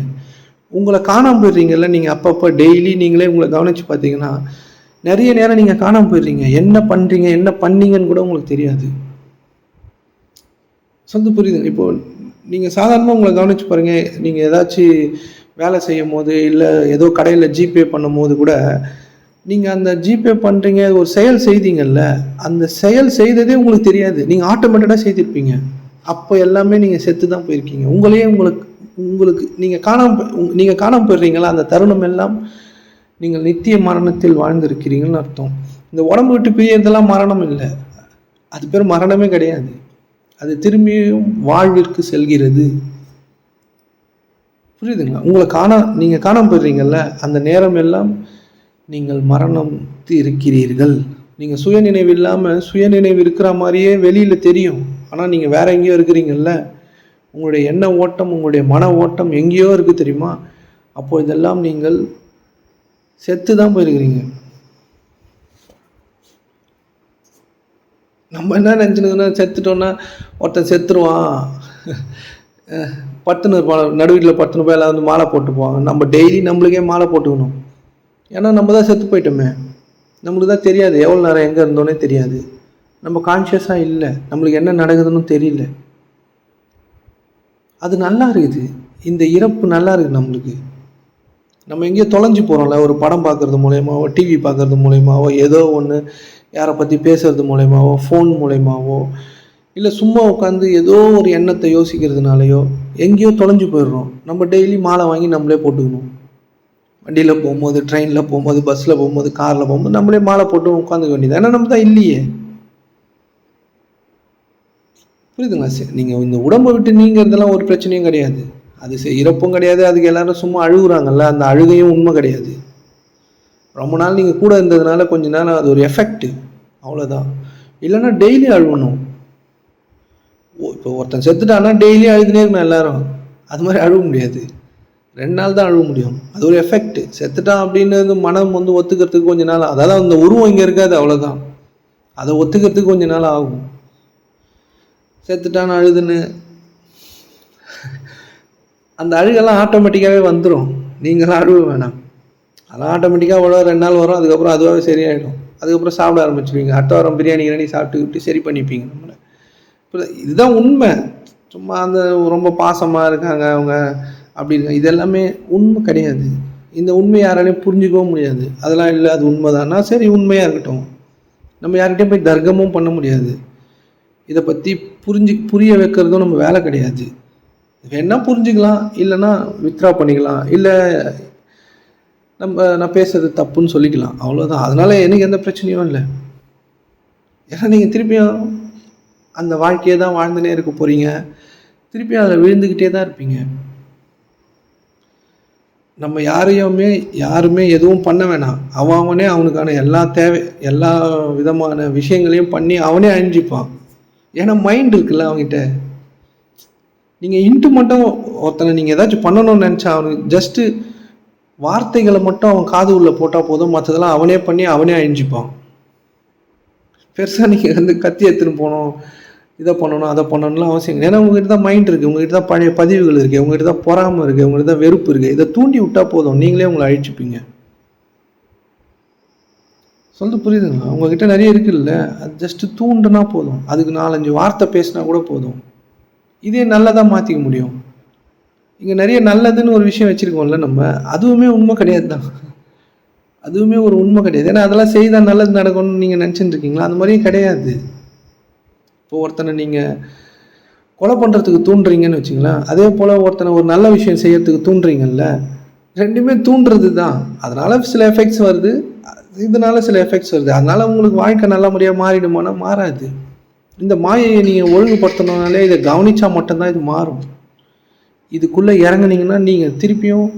உங்களை காணாமல் போயிடுறீங்கல்ல, நீங்கள் அப்பப்போ டெய்லி நீங்களே உங்களை கவனித்து பார்த்தீங்கன்னா நிறைய நேரம் நீங்கள் காணாமல் போயிடுறீங்க. என்ன பண்ணுறீங்க என்ன பண்ணீங்கன்னு கூட உங்களுக்கு தெரியாது. சொல்லுது புரியுது? இப்போது நீங்கள் சாதாரணமாக உங்களை கவனித்து பாருங்கள். நீங்கள் ஏதாச்சும் வேலை செய்யும் போது இல்லை ஏதோ கடையில் ஜிபே பண்ணும் போது கூட நீங்கள் அந்த ஜிபே பண்ணுறீங்க, ஒரு செயல் செய்தீங்கல்ல, அந்த செயல் செய்ததே உங்களுக்கு தெரியாது. நீங்கள் ஆட்டோமேட்டடாக செய்திருப்பீங்க. அப்போ எல்லாமே நீங்கள் செத்து தான் போயிருக்கீங்க. உங்களையே உங்களுக்கு நீங்கள் காணாமல் போயிடுறீங்களா, அந்த தருணம் எல்லாம் நீங்கள் நித்திய மரணத்தில் வாழ்ந்திருக்கிறீங்கன்னு அர்த்தம். இந்த உடம்பு விட்டு பிரியறதெல்லாம் மரணம் இல்லை, அது பேர் மரணமே கிடையாது. அது திரும்பியும் வாழ்விற்கு செல்கிறது. புரியுதுங்களா? நீங்கள் காணாமல் போயிடுறீங்கல்ல, அந்த நேரம் எல்லாம் நீங்கள் மரணத்து இருக்கிறீர்கள். நீங்கள் சுயநினைவு இல்லாமல் சுயநினைவு இருக்கிற மாதிரியே வெளியில் தெரியும், ஆனால் நீங்கள் வேற எங்கேயோ இருக்கிறீங்கல்ல. உங்களுடைய எண்ண ஓட்டம் உங்களுடைய மன ஓட்டம் எங்கேயோ இருக்குது தெரியுமா? அப்போ இதெல்லாம் நீங்கள் செத்து தான் போயிருக்கிறீங்க. நம்ம என்ன நினச்சினுங்கன்னா, செத்துட்டோன்னா ஒருத்தன் செத்துருவான், பட்டுன்னு நடுவீட்டில் பட்டுன்னு போய் எல்லாம் வந்து மாலை போட்டு போவாங்க. நம்ம டெய்லி நம்மளுக்கே மாலை போட்டுக்கணும். ஏன்னா நம்ம தான் செத்து போயிட்டோமே, நம்மளுக்கு தான் தெரியாது எவ்வளோ நேரம் எங்கே இருந்தோன்னே தெரியாது. நம்ம கான்ஷியஸாக இல்லை, நம்மளுக்கு என்ன நடக்குதுன்னு தெரியல. அது நல்லா இருக்குது, இந்த இறப்பு நல்லா இருக்குது நம்மளுக்கு. நம்ம எங்கேயோ தொலைஞ்சு போகிறோம்ல, ஒரு படம் பார்க்குறது மூலயமாவோ டிவி பார்க்குறது மூலயமாவோ ஏதோ ஒன்று யாரை பற்றி பேசுறது மூலயமாவோ ஃபோன் மூலயமாவோ இல்லை சும்மா உட்காந்து ஏதோ ஒரு எண்ணத்தை யோசிக்கிறதுனாலையோ எங்கேயோ தொலைஞ்சு போயிடுறோம். நம்ம டெய்லி மாலை வாங்கி நம்மளே போட்டுக்கணும். வண்டியில் போகும்போது, ட்ரெயினில் போகும்போது, பஸ்ஸில் போகும்போது, காரில் போகும்போது நம்மளே மாலை போட்டு உட்காந்துக்க வேண்டியது. ஏன்னா நம்ம தான் இல்லையே. புரியுதுங்களா? சரி, நீங்கள் இந்த உடம்பை விட்டு நீங்கிறதெல்லாம் ஒரு பிரச்சனையும் கிடையாது. அது இறப்பும் கிடையாது. அதுக்கு எல்லாரும் சும்மா அழுகுறாங்கல்ல, அந்த அழுகையும் உண்மை கிடையாது. ரொம்ப நாள் நீங்கள் கூட இருந்ததுனால கொஞ்ச நாள் அது ஒரு எஃபெக்ட், அவ்வளோதான். இல்லைன்னா டெய்லி அழுவணும். இப்போ ஒருத்தன் செத்துட்டான்னா டெய்லி அழுதுனே இருக்கணும் எல்லாரும். அது மாதிரி அழுவ முடியாது. 2 நாள் தான் அழுவ முடியும். அது ஒரு எஃபெக்ட். செத்துட்டான் அப்படின்னு மனம் வந்து ஒத்துக்கிறதுக்கு கொஞ்ச நாள், அதாவது அந்த உருவம் இங்கே இருக்காது, அவ்வளோதான். அதை ஒத்துக்கிறதுக்கு கொஞ்ச நாள் ஆகும். செத்துட்டான்னு அழுதுன்னு அந்த அழுகெல்லாம் ஆட்டோமேட்டிக்காகவே வந்துடும். நீங்களாம் அழுவ வேணாம், அதெல்லாம் ஆட்டோமேட்டிக்காக அவ்வளோ 2 நாள் வரும். அதுக்கப்புறம் அதுவாகவே சரியாயிடும். அதுக்கப்புறம் சாப்பிட ஆரம்பிச்சுருவீங்க. அடுத்த வாரம் பிரியாணி சாப்பிட்டுக்கிட்டு சரி பண்ணிப்பீங்க நம்மளை. இப்போ இதுதான் உண்மை. சும்மா அந்த ரொம்ப பாசமாக இருக்காங்க அவங்க அப்படின்னு, இதெல்லாமே உண்மை கிடையாது. இந்த உண்மை யாராலையும் புரிஞ்சிக்கவும் முடியாது. அதெல்லாம் இல்லை, அது உண்மைதானா சரி, உண்மையாக இருக்கட்டும். நம்ம யார்கிட்டையும் போய் தர்க்கமும் பண்ண முடியாது. இதை பற்றி புரிய வைக்கிறதும் நம்ம வேலை கிடையாது. வேணா புரிஞ்சுக்கலாம், இல்லைன்னா வித்ரா பண்ணிக்கலாம், இல்லை நான் பேசுறது தப்புன்னு சொல்லிக்கலாம், அவ்வளோதான். அதனால எனக்கு எந்த பிரச்சனையும் இல்லை. ஏன்னா நீங்கள் திருப்பியும் அந்த வாழ்க்கையை தான் வாழ்ந்துனே இருக்க போகிறீங்க. திருப்பியும் அதில் விழுந்துக்கிட்டே தான் இருப்பீங்க. நம்ம யாருமே எதுவும் பண்ண வேணாம். அவனே அவனுக்கான எல்லா விதமான விஷயங்களையும் பண்ணி அவனே அழிஞ்சிப்பான். ஏன்னா மைண்ட் இருக்குல்ல அவன்கிட்ட. நீங்கள் இன்ட்டு மட்டும் ஒருத்தனை நீங்கள் ஏதாச்சும் பண்ணணும்னு நினச்சா அவனுக்கு ஜஸ்ட்டு வார்த்தைகளை மட்டும் அவன் காது உள்ள போட்டால் போதும், மற்றதெல்லாம் அவனே பண்ணி அவனே அழிஞ்சிப்பான். பெருசாக நீங்கள் கத்தி எடுத்துன்னு போகணும், இதை பண்ணணும் அதை பண்ணணும்லாம் அவசியம் இல்லை. ஏன்னா உங்ககிட்ட தான் மைண்ட் இருக்குது, உங்ககிட்ட தான் பழைய பதிவுகள் இருக்குது, உங்ககிட்ட தான் பொறாமை இருக்குது, உங்ககிட்ட தான் வெறுப்பு இருக்குது. இதை தூண்டி விட்டால் போதும், நீங்களே உங்களை அழிச்சுப்பீங்க. சொல்லிட்டு புரியுதுங்களா? உங்ககிட்ட நிறைய இருக்குல்ல, அது ஜஸ்ட்டு தூண்டுனா போதும், அதுக்கு 4-5 வார்த்தை பேசினா கூட போதும். இதே நல்லதாக மாற்றிக்க முடியும். இங்கே நிறைய நல்லதுன்னு ஒரு விஷயம் வச்சுருக்கோம்ல நம்ம, அதுவுமே உண்மை கிடையாது தான். அதுவுமே ஒரு உண்மை கிடையாது. ஏன்னா அதெல்லாம் செய்தால் நல்லது நடக்கணும்னு நீங்கள் நினச்சிட்டு இருக்கீங்களா? அந்த மாதிரியும் கிடையாது. இப்போ ஒருத்தனை நீங்கள் கொலை பண்ணுறதுக்கு தூண்டுறீங்கன்னு வச்சுங்களேன், அதே போல் ஒருத்தனை ஒரு நல்ல விஷயம் செய்யறதுக்கு தூண்டுறீங்கல்ல, ரெண்டுமே தூண்டுறது தான். அதனால் சில எஃபெக்ட்ஸ் வருது, இதனால சில எஃபெக்ட்ஸ் வருது. அதனால் உங்களுக்கு வாழ்க்கை நல்ல முறையாக மாறிடுமானா மாறாது. இந்த மாயையை நீங்கள் ஒழுங்குபடுத்தணுனாலே இதை கவனித்தா மட்டும்தான் இது மாறும். இதுக்குள்ளே இறங்குனீங்கன்னா நீங்கள் திருப்பியும்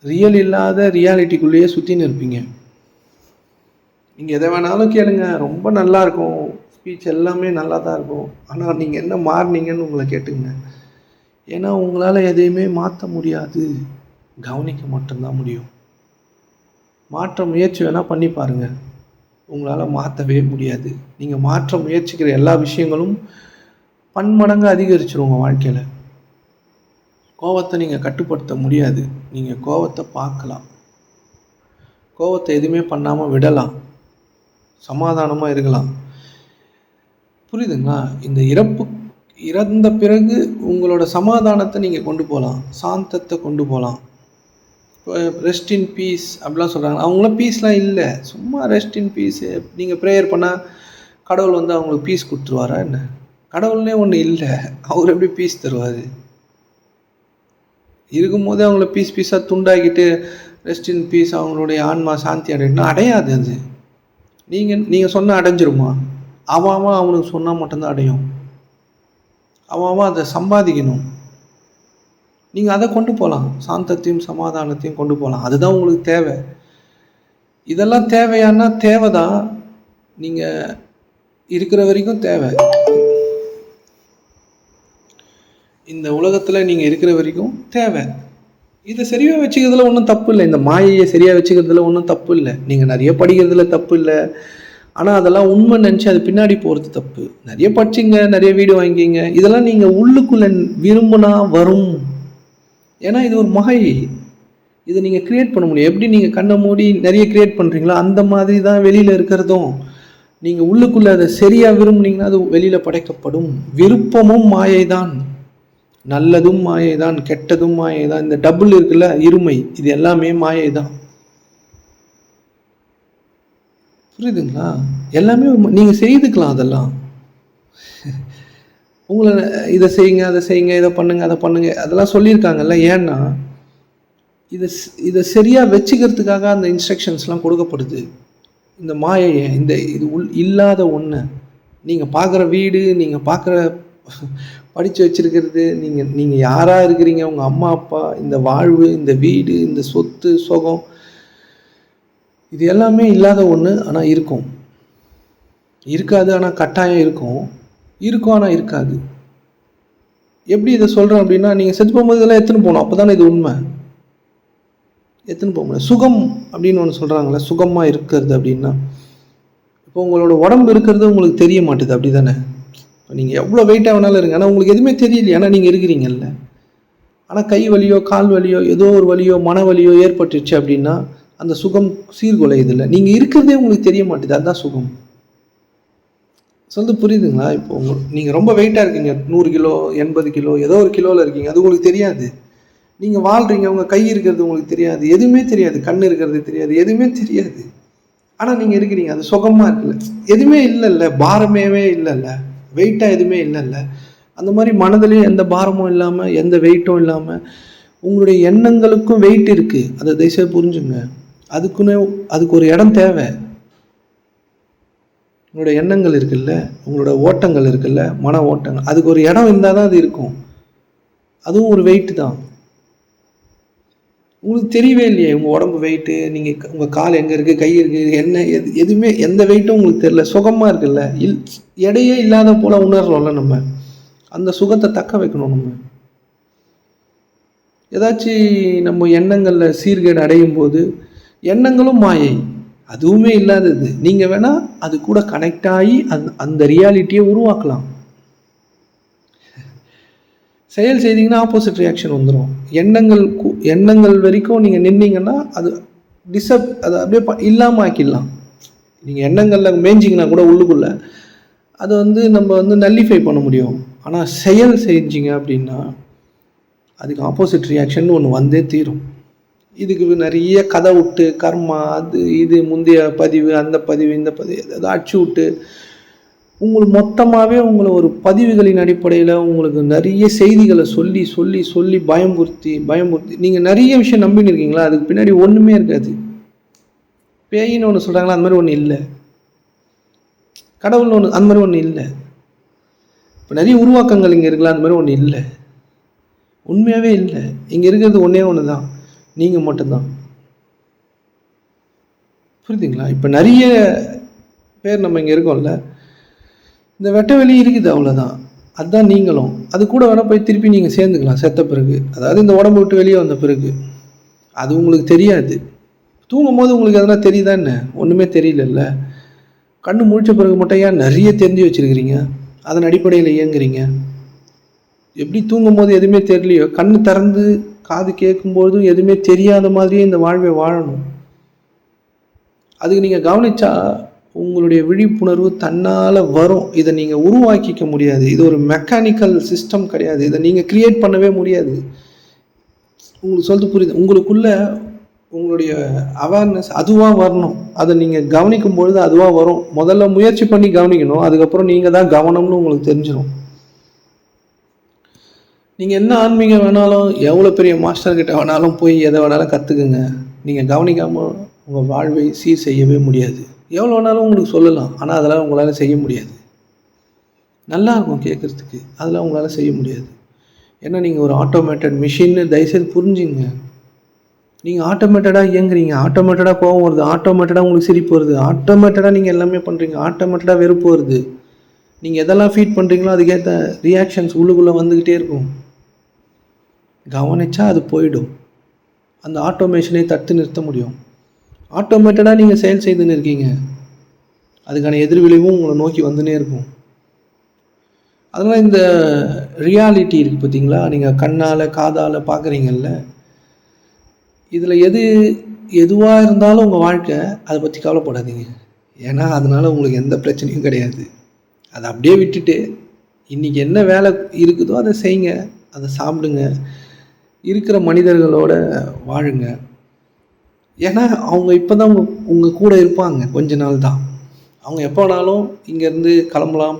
ரியல் இல்லாத ரியாலிட்டிக்குள்ளேயே சுற்றின்னு இருப்பீங்க. நீங்கள் எதை வேணாலும் கேளுங்க, ரொம்ப நல்லா இருக்கும், ஸ்பீச் எல்லாமே நல்லா தான் இருக்கும். ஆனால் நீங்கள் என்ன மாறினீங்கன்னு உங்களை கேட்டுங்க. ஏன்னா உங்களால் எதையுமே மாற்ற முடியாது, கவனிக்க மட்டும்தான் முடியும். மாற்ற முயற்சி வேணால் பண்ணி பாருங்கள், உங்களால் மாற்றவே முடியாது. நீங்கள் மாற்ற முயற்சிக்கிற எல்லா விஷயங்களும் பன்மடங்கு அதிகரிச்சிடும் உங்கள் வாழ்க்கையில். கோவத்தை நீங்கள் கட்டுப்படுத்த முடியாது. நீங்கள் கோவத்தை பார்க்கலாம், கோவத்தை எதுவுமே பண்ணாமல் விடலாம், சமாதானமாக இருக்கலாம். புரியுதுங்களா? இந்த இறந்த பிறகு உங்களோட சமாதானத்தை நீங்கள் கொண்டு போகலாம், சாந்தத்தை கொண்டு போகலாம். ரெஸ்ட் இன் பீஸ் அப்படிலாம் சொல்கிறாங்க. அவங்களாம் பீஸ்லாம் இல்லை, சும்மா ரெஸ்ட் இன் பீஸு. நீங்கள் ப்ரேயர் பண்ணால் கடவுள் அவங்களுக்கு பீஸ் கொடுத்துருவாரா என்ன? கடவுள்னே ஒன்று இல்லை, அவர் எப்படி பீஸ் தருவார்? இருக்கும்போதே அவங்கள பீஸாக துண்டாக்கிட்டு ரெஸ்ட் இன் பீஸ் அவங்களுடைய ஆன்மா சாந்தி அடையணும்னா அடையாது. அது நீங்கள் சொன்னால் அடைஞ்சிருமா? அவனுக்கு சொன்னால் மட்டும்தான் அடையும். அவன் அதை சம்பாதிக்கணும். நீங்கள் அதை கொண்டு போகலாம், சாந்தத்தையும் சமாதானத்தையும் கொண்டு போகலாம். அதுதான் உங்களுக்கு தேவை. இதெல்லாம் தேவையானா தேவை தான், நீங்கள் இருக்கிற வரைக்கும் தேவை. இந்த உலகத்தில் நீங்கள் இருக்கிற வரைக்கும் தேவை. இதை சரியாக வச்சுக்கிறதுல ஒன்றும் தப்பு இல்லை, இந்த மாயையை சரியாக வச்சுக்கிறதுல ஒன்றும் தப்பு இல்லை. நீங்கள் நிறைய படிக்கிறதுல தப்பு இல்லை, ஆனால் அதெல்லாம் உண்மை நினச்சி அது பின்னாடி போகிறது தப்பு. நிறைய படிச்சிங்க, நிறைய வீடியோ வாங்கிங்க, இதெல்லாம் நீங்கள் உள்ளுக்குள்ளே விரும்பினா வரும். ஏன்னா இது ஒரு மாயை, இதை நீங்கள் க்ரியேட் பண்ண முடியும். எப்படி நீங்கள் கண்ணை மூடி நிறைய க்ரியேட் பண்ணுறீங்களோ அந்த மாதிரி தான் வெளியில் இருக்கிறதும். நீங்கள் உள்ளுக்குள்ளே அதை சரியாக விரும்புனீங்கன்னா அது வெளியில் படைக்கப்படும். விருப்பமும் மாயை தான், நல்லதும் மாயை தான், கெட்டதும் மாயை தான். இந்த டபுள் இருக்குல்ல, இருமை, இது எல்லாமே மாயை தான். புரியுதுங்களா? எல்லாமே நீங்கள் செய்துக்கலாம். அதெல்லாம் உங்களை இதை செய்யுங்க, அதை செய்யுங்க, இதை பண்ணுங்க, அதை பண்ணுங்க, அதெல்லாம் சொல்லியிருக்காங்கல்ல. ஏன்னா இதை சரியாக வச்சுக்கிறதுக்காக அந்த இன்ஸ்ட்ரக்ஷன்ஸ்லாம் கொடுக்கப்படுது. இந்த மாயையை, இது இல்லாத ஒன்று, நீங்கள் பார்க்குற வீடு, நீங்கள் பார்க்குற படித்து வச்சுருக்கிறது, நீங்கள் யாராக இருக்கிறீங்க, உங்கள் அம்மா அப்பா, இந்த வாழ்வு, இந்த வீடு, இந்த சொத்து சுகம், இது எல்லாமே இல்லாத ஒன்று. ஆனால் இருக்கும், இருக்காது, ஆனால் கட்டாயம் இருக்கும், ஆனால் இருக்காது. எப்படி இதை சொல்கிறேன் அப்படின்னா, நீங்கள் செத்து போகும்போது இதெல்லாம் எடுத்துன்னு போகணும், அப்போ தானே இது உண்மை. எடுத்துன்னு போக முடியாது. சுகம் அப்படின்னு ஒன்று சொல்கிறாங்களே, சுகமாக இருக்கிறது அப்படின்னா, இப்போ உங்களோட உடம்பு இருக்கிறது உங்களுக்கு தெரிய மாட்டுது, அப்படி தானே? இப்போ நீங்கள் எவ்வளோ வெயிட்டாக வேணாலும் இருங்க, ஆனால் உங்களுக்கு எதுவுமே தெரியலையே, ஆனால் நீங்கள் இருக்கிறீங்கல்ல. ஆனால் கை வலியோ கால் வலியோ ஏதோ ஒரு வலியோ மன வலியோ ஏற்பட்டுச்சு அப்படின்னா அந்த சுகம் சீர்குலையுதில்லை. நீங்கள் இருக்கிறதே உங்களுக்கு தெரிய மாட்டுது, அதுதான் சுகம். சொல்லுது புரியுதுங்களா? இப்போ நீங்கள் ரொம்ப வெயிட்டாக இருக்கீங்க, 100 கிலோ 80 கிலோ ஏதோ ஒரு கிலோவில் இருக்கீங்க, அது உங்களுக்கு தெரியாது. நீங்கள் வாழ்கிறீங்க, உங்கள் கை இருக்கிறது உங்களுக்கு தெரியாது, எதுவுமே தெரியாது, கண் இருக்கிறது தெரியாது, எதுவுமே தெரியாது. ஆனால் நீங்கள் இருக்கிறீங்க, அது சுகமாக இருக்குல்ல, எதுவுமே இல்லைல்ல, பாரமேவே இல்லைல்ல, வெயிட்டாக எதுவுமே இல்லைல்ல. அந்த மாதிரி மனதிலையும் எந்த பாரமும் இல்லாமல் எந்த வெயிட்டும் இல்லாமல் உங்களுடைய எண்ணங்களுக்கும் வெயிட் இருக்குது. அதை தயவுசெய்து புரிஞ்சுங்க. அதுக்கு ஒரு இடம் தேவை. உங்களோட எண்ணங்கள் இருக்குல்ல, உங்களோட ஓட்டங்கள் இருக்குல்ல, மன ஓட்டங்கள், அதுக்கு ஒரு இடம் இருந்தால் தான் அது இருக்கும். அதுவும் ஒரு வெயிட் தான். உங்களுக்கு தெரியவே இல்லையே உங்கள் உடம்பு வெயிட்டு, நீங்கள் உங்கள் கால் எங்கே இருக்குது, கை இருக்குது, என்ன எதுவுமே எந்த வெயிட்டும் உங்களுக்கு தெரியல. சுகமாக இருக்குல்ல. எடையே இல்லாத போல் உணர்றோம்ல நம்ம. அந்த சுகத்தை தக்க வைக்கணும் நம்ம. நம்ம எண்ணங்களில் சீர்கேடு அடையும் போது எண்ணங்களும் மாயை, அதுவுமே இல்லாதது. நீங்கள் வேணால் அது கூட கனெக்ட் ஆகி அந்த ரியாலிட்டியை உருவாக்கலாம். செயல் செய்தீங்கன்னா ஆப்போசிட் ரியாக்ஷன் வந்துடும். எண்ணங்கள் வரைக்கும் நீங்கள் நின்னீங்கன்னா அது அதை அப்படியே இல்லாமல் ஆக்கிடலாம். நீங்கள் எண்ணங்களில் மேய்ஞ்சிங்கன்னா கூட உள்ளுக்குள்ளே அதை நம்ம நல்லிஃபை பண்ண முடியும். ஆனால் செயல் செஞ்சீங்க அப்படின்னா அதுக்கு ஆப்போசிட் ரியாக்ஷன் ஒன்று வந்தே தீரும். இதுக்கு நிறைய கதை விட்டு கர்மா அது இது முந்தைய பதிவு அந்த பதிவு இந்த பதிவு ஏதாவது அடிச்சு விட்டு உங்களுக்கு மொத்தமாகவே உங்களை ஒரு பதிவுகளின் அடிப்படையில் உங்களுக்கு நிறைய செய்திகளை சொல்லி சொல்லி சொல்லி பயமுறுத்தி நீங்கள் நிறைய விஷயம் நம்பின்னு இருக்கீங்களா? அதுக்கு பின்னாடி ஒன்றுமே இருக்காது. பேயின்னு ஒன்று சொல்கிறாங்களா, அந்த மாதிரி ஒன்று இல்லை. கடவுள்னு ஒன்று அந்த மாதிரி ஒன்று இல்லை. இப்போ நிறைய உருவாக்கங்கள் இங்கே இருக்கலாம், அந்த மாதிரி ஒன்று இல்லை. உண்மையாகவே இல்லை. இங்கே இருக்கிறது ஒன்றே ஒன்று தான், நீங்கள் மட்டும்தான். புரியுதுங்களா? இப்போ நிறைய பேர் நம்ம இங்கே இருக்கோம்ல, இந்த வெட்ட வெளி இருக்குது, அவ்வளோதான். அதுதான் நீங்களும். அது கூட வேணால் போய் திருப்பி நீங்கள் சேர்ந்துக்கலாம் செத்த பிறகு. அதாவது இந்த உடம்பு விட்டு வெளியே வந்த பிறகு. அது உங்களுக்கு தெரியாது. தூங்கும் போது உங்களுக்கு எதனா தெரியுதா என்ன? ஒன்றுமே தெரியலல்ல. கண்ணு முழிச்ச பிறகு மட்டும் ஏன் நிறைய தெரிஞ்சு வச்சுருக்கிறீங்க? அதன் அடிப்படையில் இயங்குறீங்க. எப்படி தூங்கும் போது எதுவுமே தெரியலையோ, கண்ணு திறந்து காது கேட்கும்போதும் எதுவுமே தெரியாத மாதிரியே இந்த வாழ்வை வாழணும். அதுக்கு நீங்கள் கவனிச்சா உங்களுடைய விழிப்புணர்வு தன்னால் வரும். இதை நீங்கள் உருவாக்கிக்க முடியாது. இது ஒரு மெக்கானிக்கல் சிஸ்டம் கிடையாது. இதை நீங்கள் கிரியேட் பண்ணவே முடியாது. உங்களுக்கு சொல்லிட்டு புரியுது? உங்களுக்குள்ள உங்களுடைய அவேர்னஸ் அதுவாக வரணும். அதை நீங்கள் கவனிக்கும் பொழுது அதுவாக வரும். முதல்ல முயற்சி பண்ணி கவனிக்கணும். அதுக்கப்புறம் நீங்கள் தான் கவனம்னு உங்களுக்கு தெரிஞ்சிடும். நீங்கள் என்ன ஆன்மீகம் வேணாலும், எவ்வளோ பெரிய மாஸ்டர்கிட்ட வேணாலும் போய் எதை வேணாலும் கற்றுக்குங்க. நீங்கள் கவனிக்காமல் உங்கள் வாழ்வை சீர் செய்யவே முடியாது. எவ்வளோ வேணாலும் உங்களுக்கு சொல்லலாம், ஆனால் அதெல்லாம் உங்களால் செய்ய முடியாது. நல்லா இருக்கும் கேட்குறதுக்கு, அதெல்லாம் உங்களால் செய்ய முடியாது. ஏன்னா நீங்கள் ஒரு ஆட்டோமேட்டட் மிஷின்னு தயவுசெய்து புரிஞ்சுங்க. நீங்கள் ஆட்டோமேட்டடாக இயங்குறீங்க, ஆட்டோமேட்டடாக கோவம் வருது, ஆட்டோமேட்டடாக உங்களுக்கு சிரிப்பு வருது, ஆட்டோமேட்டடாக நீங்கள் எல்லாமே பண்ணுறீங்க, ஆட்டோமேட்டடாக வெறுப்பு வருது. நீங்கள் எதெல்லாம் ஃபீட் பண்ணுறீங்களோ அதுக்கேற்ற ரியாக்ஷன்ஸ் உள்ளுக்குள்ளே வந்துக்கிட்டே இருக்கும். கவனிச்சா அது போயிடும். அந்த ஆட்டோமேஷனை தடுத்து நிறுத்த முடியும். ஆட்டோமேட்டடாக நீங்கள் செயல் செய்துன்னு இருக்கீங்க, அதுக்கான எதிர்விளைவும் உங்களை நோக்கி வந்துன்னே இருக்கும். அதனால் இந்த ரியாலிட்டி இருக்குது பார்த்தீங்களா, நீங்கள் கண்ணால் காதால் பார்க்குறீங்கல்ல, இதில் எதுவாக இருந்தாலும் உங்கள் வாழ்க்கை அதை பற்றி கவலைப்படாதீங்க. ஏன்னா அதனால் உங்களுக்கு எந்த பிரச்சனையும் கிடையாது. அதை அப்படியே விட்டுட்டு இன்றைக்கி என்ன வேலை இருக்குதோ அதை செய்யுங்க, அதை சாப்பிடுங்க, இருக்கிற மனிதர்களோட வாழுங்க. ஏன்னா அவங்க இப்போ தான் உங்கள் கூட இருப்பாங்க, கொஞ்ச நாள் தான். அவங்க எப்போ வேணாலும் இங்கேருந்து கிளம்பலாம்,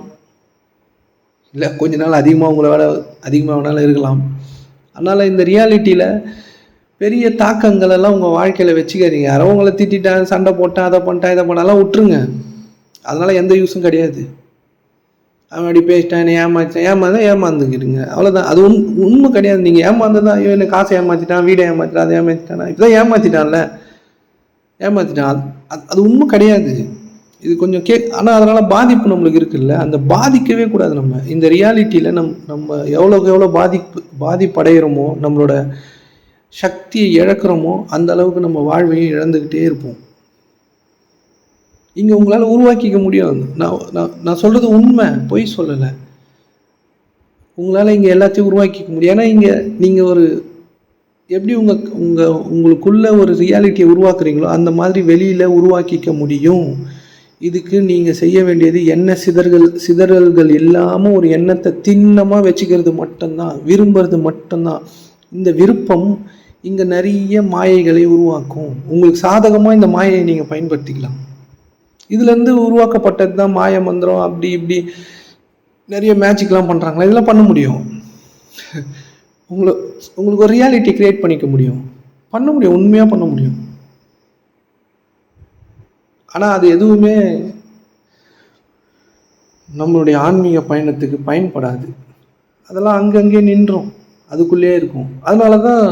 இல்லை கொஞ்ச நாள் அதிகமாக வேணாலும் இருக்கலாம். அதனால் இந்த ரியாலிட்டியில் பெரிய தாக்கங்கள் எல்லாம் உங்கள் வாழ்க்கையில் வச்சுக்காதீங்க. யாரோ உங்களை திட்டான், சண்டை போட்டான், அதை பண்ணிட்டான், இதை பண்ணாலாம் விட்டுருங்க. அதனால் எந்த யூஸும் கிடையாது. அவன் அப்படி பேசிட்டான், ஏமாந்துக்கிடுங்க, அவ்வளோதான். அது உண்மை கிடையாது. நீங்கள் ஏமாந்ததான், ஐயோ இல்லை காசை ஏமாற்றிட்டான், வீடை ஏமாற்றிட்டான், அதை ஏமாற்றிட்டானா, இப்போ தான் ஏமாற்றிட்டான்ல, ஏமாற்றிட்டான். அது உண்மை கிடையாது. இது கொஞ்சம் ஆனால் அதனால் பாதிப்பு நம்மளுக்கு இருக்குல்ல, அந்த பாதிக்கவே கூடாது. நம்ம இந்த ரியாலிட்டியில் நம்ம எவ்வளோக்கு எவ்வளோ பாதிப்படைகிறோமோ, நம்மளோட சக்தியை இழக்கிறோமோ அந்த அளவுக்கு நம்ம வாழ்வையும் இழந்துக்கிட்டே இருப்போம். இங்கே உங்களால் உருவாக்கிக்க முடியும். நான் சொல்கிறது உண்மை, பொய் சொல்லலை. உங்களால் இங்கே எல்லாத்தையும் உருவாக்கிக்க முடியும். ஏன்னா இங்கே நீங்கள் எப்படி உங்களுக்குள்ள ஒரு ரியாலிட்டியை உருவாக்குறீங்களோ அந்த மாதிரி வெளியில் உருவாக்கிக்க முடியும். இதுக்கு நீங்கள் செய்ய வேண்டியது எண்ண சிதறல்கள் இல்லாமல் ஒரு எண்ணத்தை திண்ணமாக வச்சுக்கிறது மட்டும்தான், விரும்புறது மட்டும்தான். இந்த விருப்பம் இங்கே நிறைய மாயைகளை உருவாக்கும். உங்களுக்கு சாதகமாக இந்த மாயையை நீங்கள் பயன்படுத்திக்கலாம். இதுலேருந்து உருவாக்கப்பட்டது தான் மாய மந்திரம். அப்படி இப்படி நிறைய மேஜிக்லாம் பண்ணுறாங்களா, இதெல்லாம் பண்ண முடியும். உங்களுக்கு ஒரு ரியாலிட்டி கிரியேட் பண்ணிக்க முடியும், பண்ண முடியும், உண்மையாக பண்ண முடியும். ஆனால் அது எதுவுமே நம்மளுடைய ஆன்மீக பயணத்துக்கு பயன்படாது. அதெல்லாம் அங்கங்கே நின்றோம், அதுக்குள்ளே இருக்கும். அதனால தான்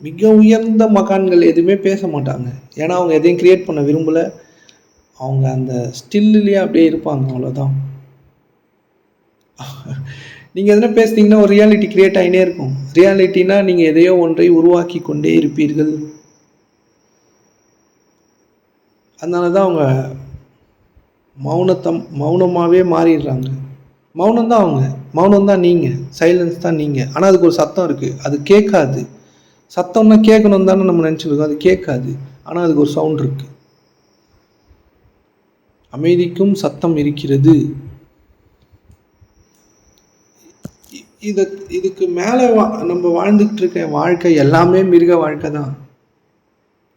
மிக உயர்ந்த மகான்கள் எதுவுமே பேச மாட்டாங்க. ஏன்னா அவங்க எதையும் கிரியேட் பண்ண விரும்பல. அவங்க அந்த ஸ்டில்லுலயே அப்படியே இருப்பாங்க, அவ்வளோதான். நீங்க எதனா பேசுனீங்கன்னா ஒரு ரியாலிட்டி கிரியேட் ஆயினே இருக்கும். ரியாலிட்டினா நீங்க எதையோ ஒன்றை உருவாக்கி கொண்டே இருப்பீர்கள். அதனால தான் அவங்க மௌனமாவே மாறிடுறாங்க. மௌனம் தான் அவங்க. மௌனம் தான் நீங்க. சைலன்ஸ் தான் நீங்க. ஆனா அதுக்கு ஒரு சத்தம் இருக்கு. அது கேட்காது. சத்தம்னா கேட்கணும் தானே நம்ம நினைச்சிருக்கோம். அது கேட்காது. ஆனா அதுக்கு ஒரு சவுண்ட் இருக்கு. அமைதிக்கும் சத்தம் இருக்கிறது. இத இதுக்கு மேல நம்ம வாழ்ந்துகிட்டு இருக்க வாழ்க்கை எல்லாமே மிருக வாழ்க்கை தான்.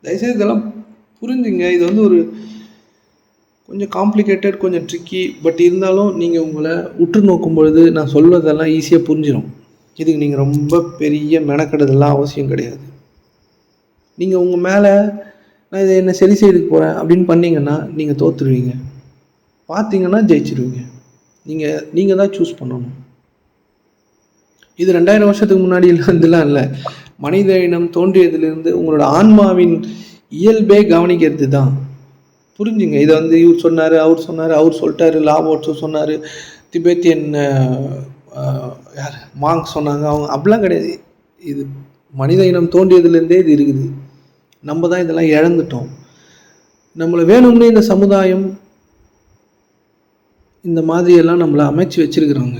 தயவுசெய்து இதெல்லாம் புரிஞ்சுங்க. இது வந்து ஒரு கொஞ்சம் காம்ப்ளிகேட்டட், கொஞ்சம் ட்ரிக்கி. பட் இருந்தாலும் நீங்கள் உங்களை உற்று நோக்கும் பொழுது நான் சொல்வதெல்லாம் ஈஸியாக புரிஞ்சிடும். இதுக்கு நீங்கள் ரொம்ப பெரிய மெனக்கெடுதெல்லாம் அவசியம் கிடையாது. நீங்கள் உங்கள் மேலே நான் இதை என்ன சரி செய்துக்க போகிறேன் அப்படின்னு பண்ணிங்கன்னா நீங்கள் தோற்றுருவீங்க. பார்த்தீங்கன்னா ஜெயிச்சிருவீங்க. நீங்கள் தான் சூஸ் பண்ணணும். இது 2000 வருஷத்துக்கு முன்னாடி இருந்தெல்லாம் இல்லை. மனித இனம் தோன்றியதிலிருந்து உங்களோட ஆன்மாவின் இயல்பே கவனிக்கிறது தான். புரிஞ்சுங்க. இதை வந்து இவர் சொன்னார், அவர் சொல்லிட்டாரு, லாவோட்ஸோ சொன்னார், திபெத்தியன் யார் மாங்க் சொன்னாங்க, அவங்க அப்படிலாம் கிடையாது. இது மனித இனம் தோன்றியதுலேருந்தே இது இருக்குது. நம்ம தான் இதெல்லாம் இழந்துட்டோம். நம்மளை வேணும்னே இந்த சமுதாயம் இந்த மாதிரியெல்லாம் நம்மளை அமைச்சு வச்சிருக்கிறாங்க.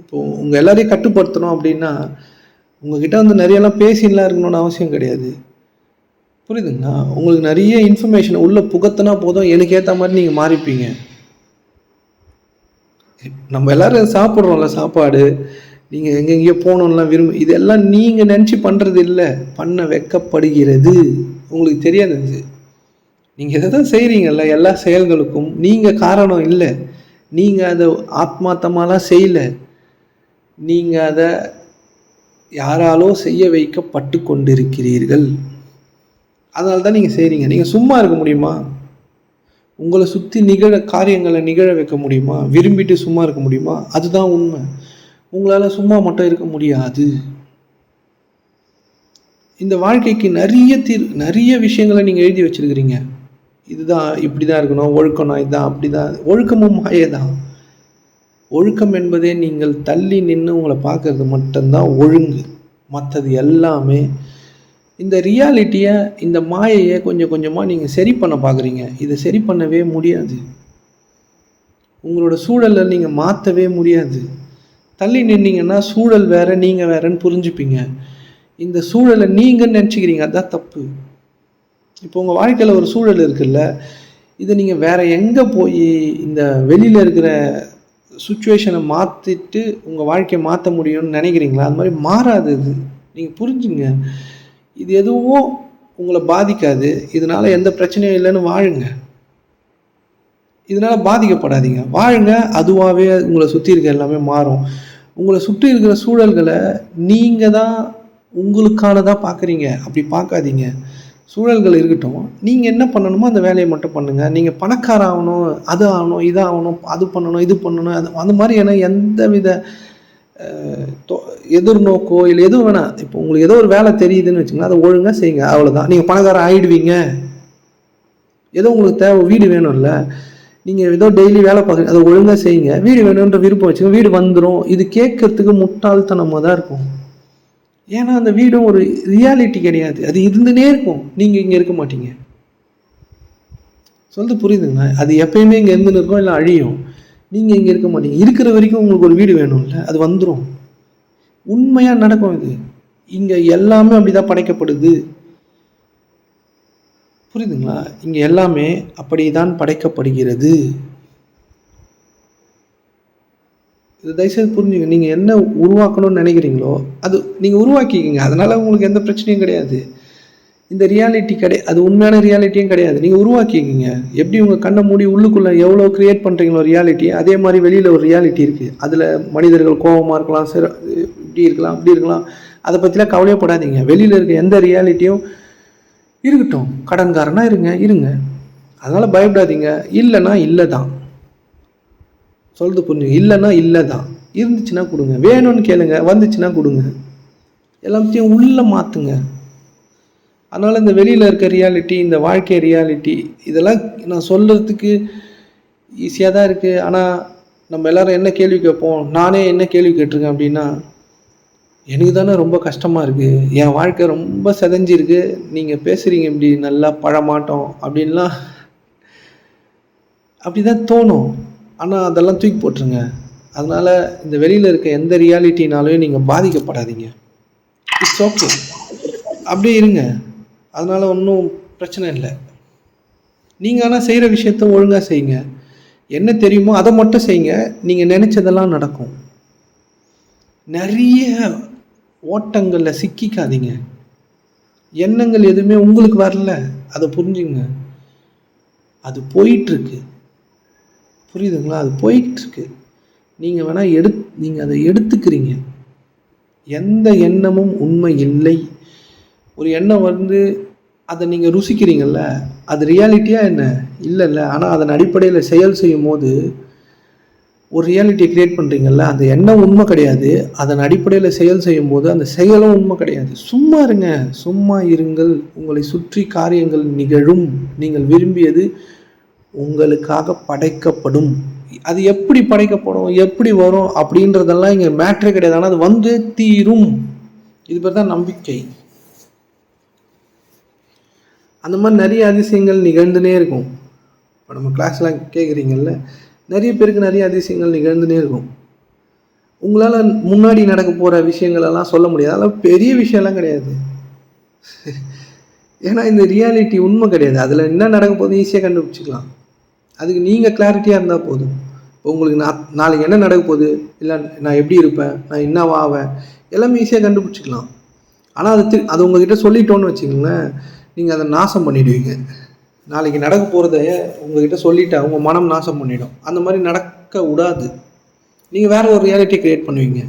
இப்போது உங்கள் எல்லாரையும் கட்டுப்படுத்தணும் அப்படின்னா உங்ககிட்ட வந்து நிறையெல்லாம் பேசிலாம் இருக்கணும்னு அவசியம் கிடையாது. புரியுதுங்களா? உங்களுக்கு நிறைய இன்ஃபர்மேஷனை உள்ளே புகத்தினா போதும், எனக்கு ஏற்ற மாதிரி நீங்கள் மாறிப்பீங்க. நம்ம எல்லாரும் சாப்பிட்றோம்ல சாப்பாடு, நீங்கள் எங்கெங்கேயோ போகணும்லாம் இதெல்லாம் நீங்கள் நினச்சி பண்ணுறது இல்லை, பண்ண வைக்கப்படுகிறது. உங்களுக்கு தெரியாது. அது நீங்கள் எதை தான் செய்கிறீங்கல்ல, எல்லா செயல்களுக்கும் நீங்கள் காரணம் இல்லை. நீங்கள் அதை ஆத்மார்த்தமாலாம் செய்யலை. நீங்கள் அதை யாராலோ செய்ய வைக்கப்பட்டு கொண்டிருக்கிறீர்கள். அதனால தான் நீங்கள் செய்கிறீங்க. நீங்கள் சும்மா இருக்க முடியுமா? உங்களை சுற்றி காரியங்களை நிகழ வைக்க முடியுமா? விரும்பிட்டு சும்மா இருக்க முடியுமா? அதுதான் உண்மை. உங்களால் சும்மா மட்டும் இருக்க முடியாது. இந்த வாழ்க்கைக்கு நிறைய விஷயங்களை நீங்கள் எழுதி வச்சிருக்கிறீங்க. இதுதான் இப்படி தான் இருக்கணும், ஒழுக்கணும், இதுதான் அப்படி தான். ஒழுக்கமும் மாயே தான். ஒழுக்கம் என்பதே நீங்கள் தள்ளி நின்று உங்களை பார்க்கறது மட்டும்தான் ஒழுங்கு. மற்றது எல்லாமே இந்த ரியாலிட்டியை, இந்த மாயையை கொஞ்சம் கொஞ்சமாக நீங்கள் சரி பண்ண பார்க்குறீங்க. இதை சரி பண்ணவே முடியாது. உங்களோட சூழலை நீங்கள் மாற்றவே முடியாது. தள்ளி நின்னீங்கன்னா சூழல் வேற, நீங்கள் வேறன்னு புரிஞ்சுப்பீங்க. இந்த சூழலை நீங்கள் நினச்சிக்கிறீங்க, அதுதான் தப்பு. இப்போ உங்கள் வாழ்க்கையில் ஒரு சூழல் இருக்குல்ல, இதை நீங்கள் வேற எங்கே போய் இந்த வெளியில் இருக்கிற சுச்சுவேஷனை மாற்றிட்டு உங்கள் வாழ்க்கையை மாற்ற முடியும்னு நினைக்கிறீங்களா? அது மாதிரி மாறாது. இது நீங்கள் புரிஞ்சுங்க. இது எதுவும் உங்களை பாதிக்காது. இதனால் எந்த பிரச்சனையும் இல்லைன்னு வாழுங்க. இதனால் பாதிக்கப்படாதீங்க, வாழுங்க. அதுவாகவே உங்களை சுற்றி இருக்க எல்லாமே மாறும். உங்களை சுற்றி இருக்கிற சூழல்களை நீங்கள் தான் உங்களுக்கானதாக பார்க்குறீங்க. அப்படி பார்க்காதீங்க. சூழல்கள் இருக்கட்டும், நீங்கள் என்ன பண்ணணுமோ அந்த வேலையை மட்டும் பண்ணுங்கள். நீங்கள் பணக்கார ஆகணும், அது ஆகணும், இது ஆகணும், அது பண்ணணும், இது பண்ணணும், அந்த மாதிரியான எந்த வித எதிர்நோக்கோ இல்லை எதுவும் வேணாம். இப்போ உங்களுக்கு ஏதோ ஒரு வேலை தெரியுதுன்னு வச்சுக்கோங்க, அதை ஒழுங்காக செய்யுங்க, அவ்வளோதான். நீங்கள் பணக்காரன் ஆகிடுவீங்க. ஏதோ உங்களுக்கு தேவை, வீடு வேணும்ல, நீங்கள் ஏதோ டெய்லி வேலை பார்க்குறீங்க, அதை ஒழுங்காக செய்யுங்க. வீடு வேணுன்ற விருப்பம் வச்சுங்க, வீடு வந்துடும். இது கேட்கறதுக்கு முட்டாள்தனமாக தான் இருக்கும். ஏன்னா அந்த வீடும் ஒரு ரியாலிட்டி கிடையாது. அது இருந்துனே இருக்கும், நீங்கள் இங்கே இருக்க மாட்டீங்க. சொல்றது புரியுதுங்களா? அது எப்பயுமே இங்கே இருந்துன்னு இருக்கும், இல்லை அழியும். நீங்கள் இங்கே இருக்க மாட்டீங்க. இருக்கிற வரைக்கும் உங்களுக்கு ஒரு வீடு வேணும்ல, அது வந்துடும். உண்மையாக நடக்கும். இது இங்கே எல்லாமே அப்படிதான் படைக்கப்படுது. புரியுதுங்களா? இங்கே எல்லாமே அப்படிதான் படைக்கப்படுகிறது. இது தயவுசெய்து புரிஞ்சுங்க. நீங்கள் என்ன உருவாக்கணும்னு நினைக்கிறீங்களோ அது நீங்கள் உருவாக்கிக்கிங்க. அதனால் உங்களுக்கு எந்த பிரச்சனையும் கிடையாது. இந்த ரியாலிட்டி அது உண்மையான ரியாலிட்டியும் கிடையாது. நீங்கள் உருவாக்கிக்கிங்க. எப்படி உங்கள் கண்ணை மூடி உள்ளுக்குள்ளே எவ்வளோ க்ரியேட் பண்ணுறீங்களோ ரியாலிட்டி, அதே மாதிரி வெளியில் ஒரு ரியாலிட்டி இருக்குது. அதில் மனிதர்கள் கோபமாக இருக்கலாம், இப்படி இருக்கலாம், அப்படி இருக்கலாம். அதை பற்றிலாம் கவலையப்படாதீங்க. வெளியில் இருக்க எந்த ரியாலிட்டியும் இருக்கட்டும். கடன்காரனாக இருங்க. அதனால் பயப்படாதீங்க. இல்லைன்னா இல்லை தான். சொல்றது புரிஞ்சுங்க. இல்லைன்னா இல்லை தான். இருந்துச்சுன்னா கொடுங்க, வேணும்னு கேளுங்க, வந்துச்சுன்னா கொடுங்க. எல்லாத்தையும் உள்ளே மாற்றுங்க. அதனால் இந்த வெளியில் இருக்க ரியாலிட்டி, இந்த வாழ்க்கை ரியாலிட்டி, இதெல்லாம் நான் சொல்கிறதுக்கு ஈஸியாக தான் இருக்குது. ஆனால் நம்ம எல்லோரும் என்ன கேள்வி கேட்போம், நானே என்ன கேள்வி கேட்டிருக்கேன் அப்படின்னா, எனக்கு தானே ரொம்ப கஷ்டமாக இருக்குது, என் வாழ்க்கை ரொம்ப செதஞ்சிருக்கு, நீங்கள் பேசுகிறீங்க இப்படி நல்லா பழமாட்டோம் அப்படின்லாம் அப்படி தான் தோணும். ஆனால் அதெல்லாம் தூக்கி போட்டுருங்க. அதனால் இந்த வெளியில் இருக்க எந்த ரியாலிட்டினாலையும் நீங்கள் பாதிக்கப்படாதீங்க. இட்ஸ் ஓகே, அப்படியே இருங்க. அதனால் ஒன்றும் பிரச்சனை இல்லை. நீங்கள் ஆனால் செய்கிற விஷயத்த ஒழுங்காக செய்யுங்க. என்ன தெரியுமோ அதை மட்டும் செய்யுங்க. நீங்கள் நினச்சதெல்லாம் நடக்கும். நிறைய ஓட்டங்களில் சிக்கிக்காதீங்க. எண்ணங்கள் எதுவுமே உங்களுக்கு வரல, அதை புரிஞ்சுங்க. அது போயிட்டுருக்கு, புரியுதுங்களா? அது போயிட்டுருக்கு. நீங்கள் வேணால் நீங்கள் அதை எடுத்துக்கிறீங்க. எந்த எண்ணமும் உண்மை இல்லை. ஒரு எண்ணம் அதை நீங்கள் ருசிக்கிறீங்கள்ல, அது ரியாலிட்டியாக என்ன இல்லைல்ல. ஆனால் அதன் அடிப்படையில் செயல் செய்யும் போது ஒரு ரியாலிட்டியை க்ரியேட் பண்ணுறீங்கள்ல, அந்த எண்ணம் உண்மை கிடையாது. அதன் அடிப்படையில் செயல் செய்யும் போது அந்த செயலும் உண்மை கிடையாது. சும்மா இருங்க, சும்மா இருங்கள். உங்களை சுற்றி காரியங்கள் நிகழும். நீங்கள் விரும்பியது உங்களுக்காக படைக்கப்படும். அது எப்படி படைக்கப்படும், எப்படி வரும் அப்படின்றதெல்லாம் இங்கே மேட்ரே கிடையாது. ஆனால் அது வந்து தீரும். இது பேர் தான் நம்பிக்கை. அந்த மாதிரி நிறைய அதிசயங்கள் நிகழ்ந்துனே இருக்கும். இப்போ நம்ம கிளாஸ்லாம் கேட்குறீங்கல்ல, நிறைய பேருக்கு நிறைய அதிசயங்கள் நிகழ்ந்துனே இருக்கும். உங்களால் முன்னாடி நடக்க போகிற விஷயங்களெல்லாம் சொல்ல முடியாது. அதெல்லாம் பெரிய விஷயம்லாம் கிடையாது. ஏன்னா இந்த ரியாலிட்டி உண்மை கிடையாது. அதில் என்ன நடக்க போகுது ஈஸியாக கண்டுபிடிச்சிக்கலாம். அதுக்கு நீங்கள் கிளாரிட்டியாக இருந்தால் போதும். இப்போ உங்களுக்கு நாளைக்கு என்ன நடக்க போகுது, இல்லை நான் எப்படி இருப்பேன், நான் என்னவா ஆவேன், எல்லாமே ஈஸியாக கண்டுபிடிச்சிக்கலாம். ஆனால் அது உங்ககிட்ட சொல்லிட்டோன்னு வச்சுக்கோங்களேன், நீங்கள் அதை நாசம் பண்ணிவிடுவீங்க. நாளைக்கு நடக்க போகிறத உங்ககிட்ட சொல்லிவிட்டு உங்கள் மனம் நாசம் பண்ணிவிடும். அந்த மாதிரி நடக்க விடாது. நீங்கள் வேறு ஒரு ரியாலிட்டி க்ரியேட் பண்ணுவீங்க.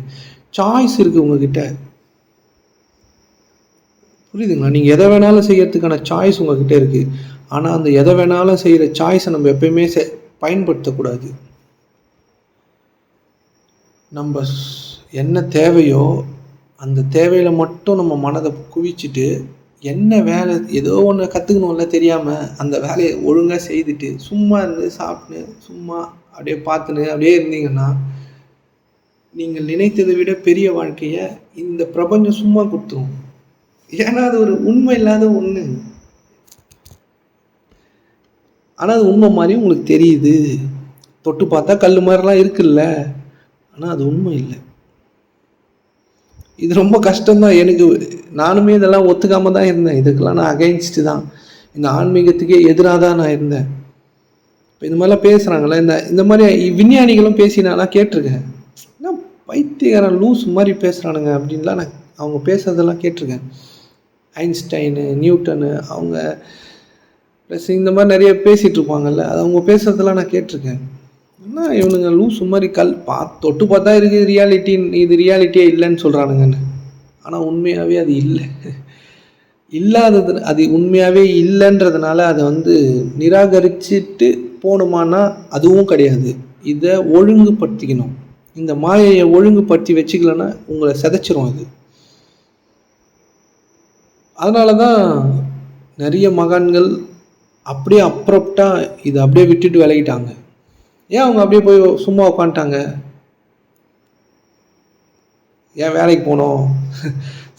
சாய்ஸ் இருக்குது உங்ககிட்ட, புரியுதுங்களா? நீங்கள் எதை வேணாலும் செய்யறதுக்கான சாய்ஸ் உங்ககிட்ட இருக்குது. ஆனால் அந்த எதை வேணாலும் செய்கிற சாய்ஸை நம்ம எப்பயுமே பயன்படுத்தக்கூடாது. நம்ம என்ன தேவையோ அந்த தேவையில் மட்டும் நம்ம மனதை குவிச்சுட்டு, என்ன வேலை ஏதோ ஒன்று கற்றுக்கணும்ல தெரியாமல் அந்த வேலையை ஒழுங்காக செய்துட்டு சும்மா இருந்து சாப்பிட்டு சும்மா அப்படியே பார்த்துன்னு அப்படியே இருந்தீங்கன்னா, நீங்கள் நினைத்ததை விட பெரிய வாழ்க்கையை இந்த பிரபஞ்சம் சும்மா கொடுத்துரும். ஏன்னா அது ஒரு உண்மை இல்லாத ஒன்று. ஆனால் அது உண்மை மாதிரி உங்களுக்கு தெரியுது. தொட்டு பார்த்தா கல் மாதிரிலாம் இருக்குல்ல, ஆனால் அது உண்மை இல்லை. இது ரொம்ப கஷ்டம்தான். நானுமே இதெல்லாம் ஒத்துக்காமல் தான் இருந்தேன். இதுக்கெல்லாம் நான் அகைன்ஸ்டு தான். இந்த ஆன்மீகத்துக்கே எதிராக தான் நான் இருந்தேன். இப்போ இந்த மாதிரிலாம் பேசுகிறாங்களே, இந்த மாதிரி விஞ்ஞானிகளும் பேசினாலாம் கேட்டிருக்கேன். என்ன பைத்தியக்காரன் லூஸ் மாதிரி பேசுகிறானுங்க அப்படின்லாம் நான் அவங்க பேசுறதெல்லாம் கேட்டிருக்கேன். ஐன்ஸ்டைனு, நியூட்டனு, அவங்க ப்ளஸ் இந்த மாதிரி நிறைய பேசிகிட்டு இருப்பாங்கல்ல, அது அவங்க பேசுறதெல்லாம் நான் கேட்டிருக்கேன். என்ன இவனுங்க லூஸ் மாதிரி தொட்டு பார்த்தா இருக்குது ரியாலிட்டி, இது ரியாலிட்டியே இல்லைன்னு சொல்கிறானுங்கன்னு. ஆனால் உண்மையாகவே அது இல்லை. இல்லாதது அது உண்மையாகவே இல்லைன்றதுனால அதை நிராகரிச்சுட்டு போகணுமானா அதுவும் கிடையாது. இதை ஒழுங்குபடுத்திக்கணும். இந்த மாயையை ஒழுங்குபடுத்தி வச்சுக்கலன்னா உங்களை சிதைச்சிரும் அது. அதனால தான் நிறைய மகான்கள் அப்படியே அப்ரப்டாக இதை அப்படியே விட்டுட்டு விலகிட்டாங்க. ஏன் அவங்க அப்படியே போய் சும்மா உட்காந்துட்டாங்க? ஏன் வேலைக்கு போகணும்,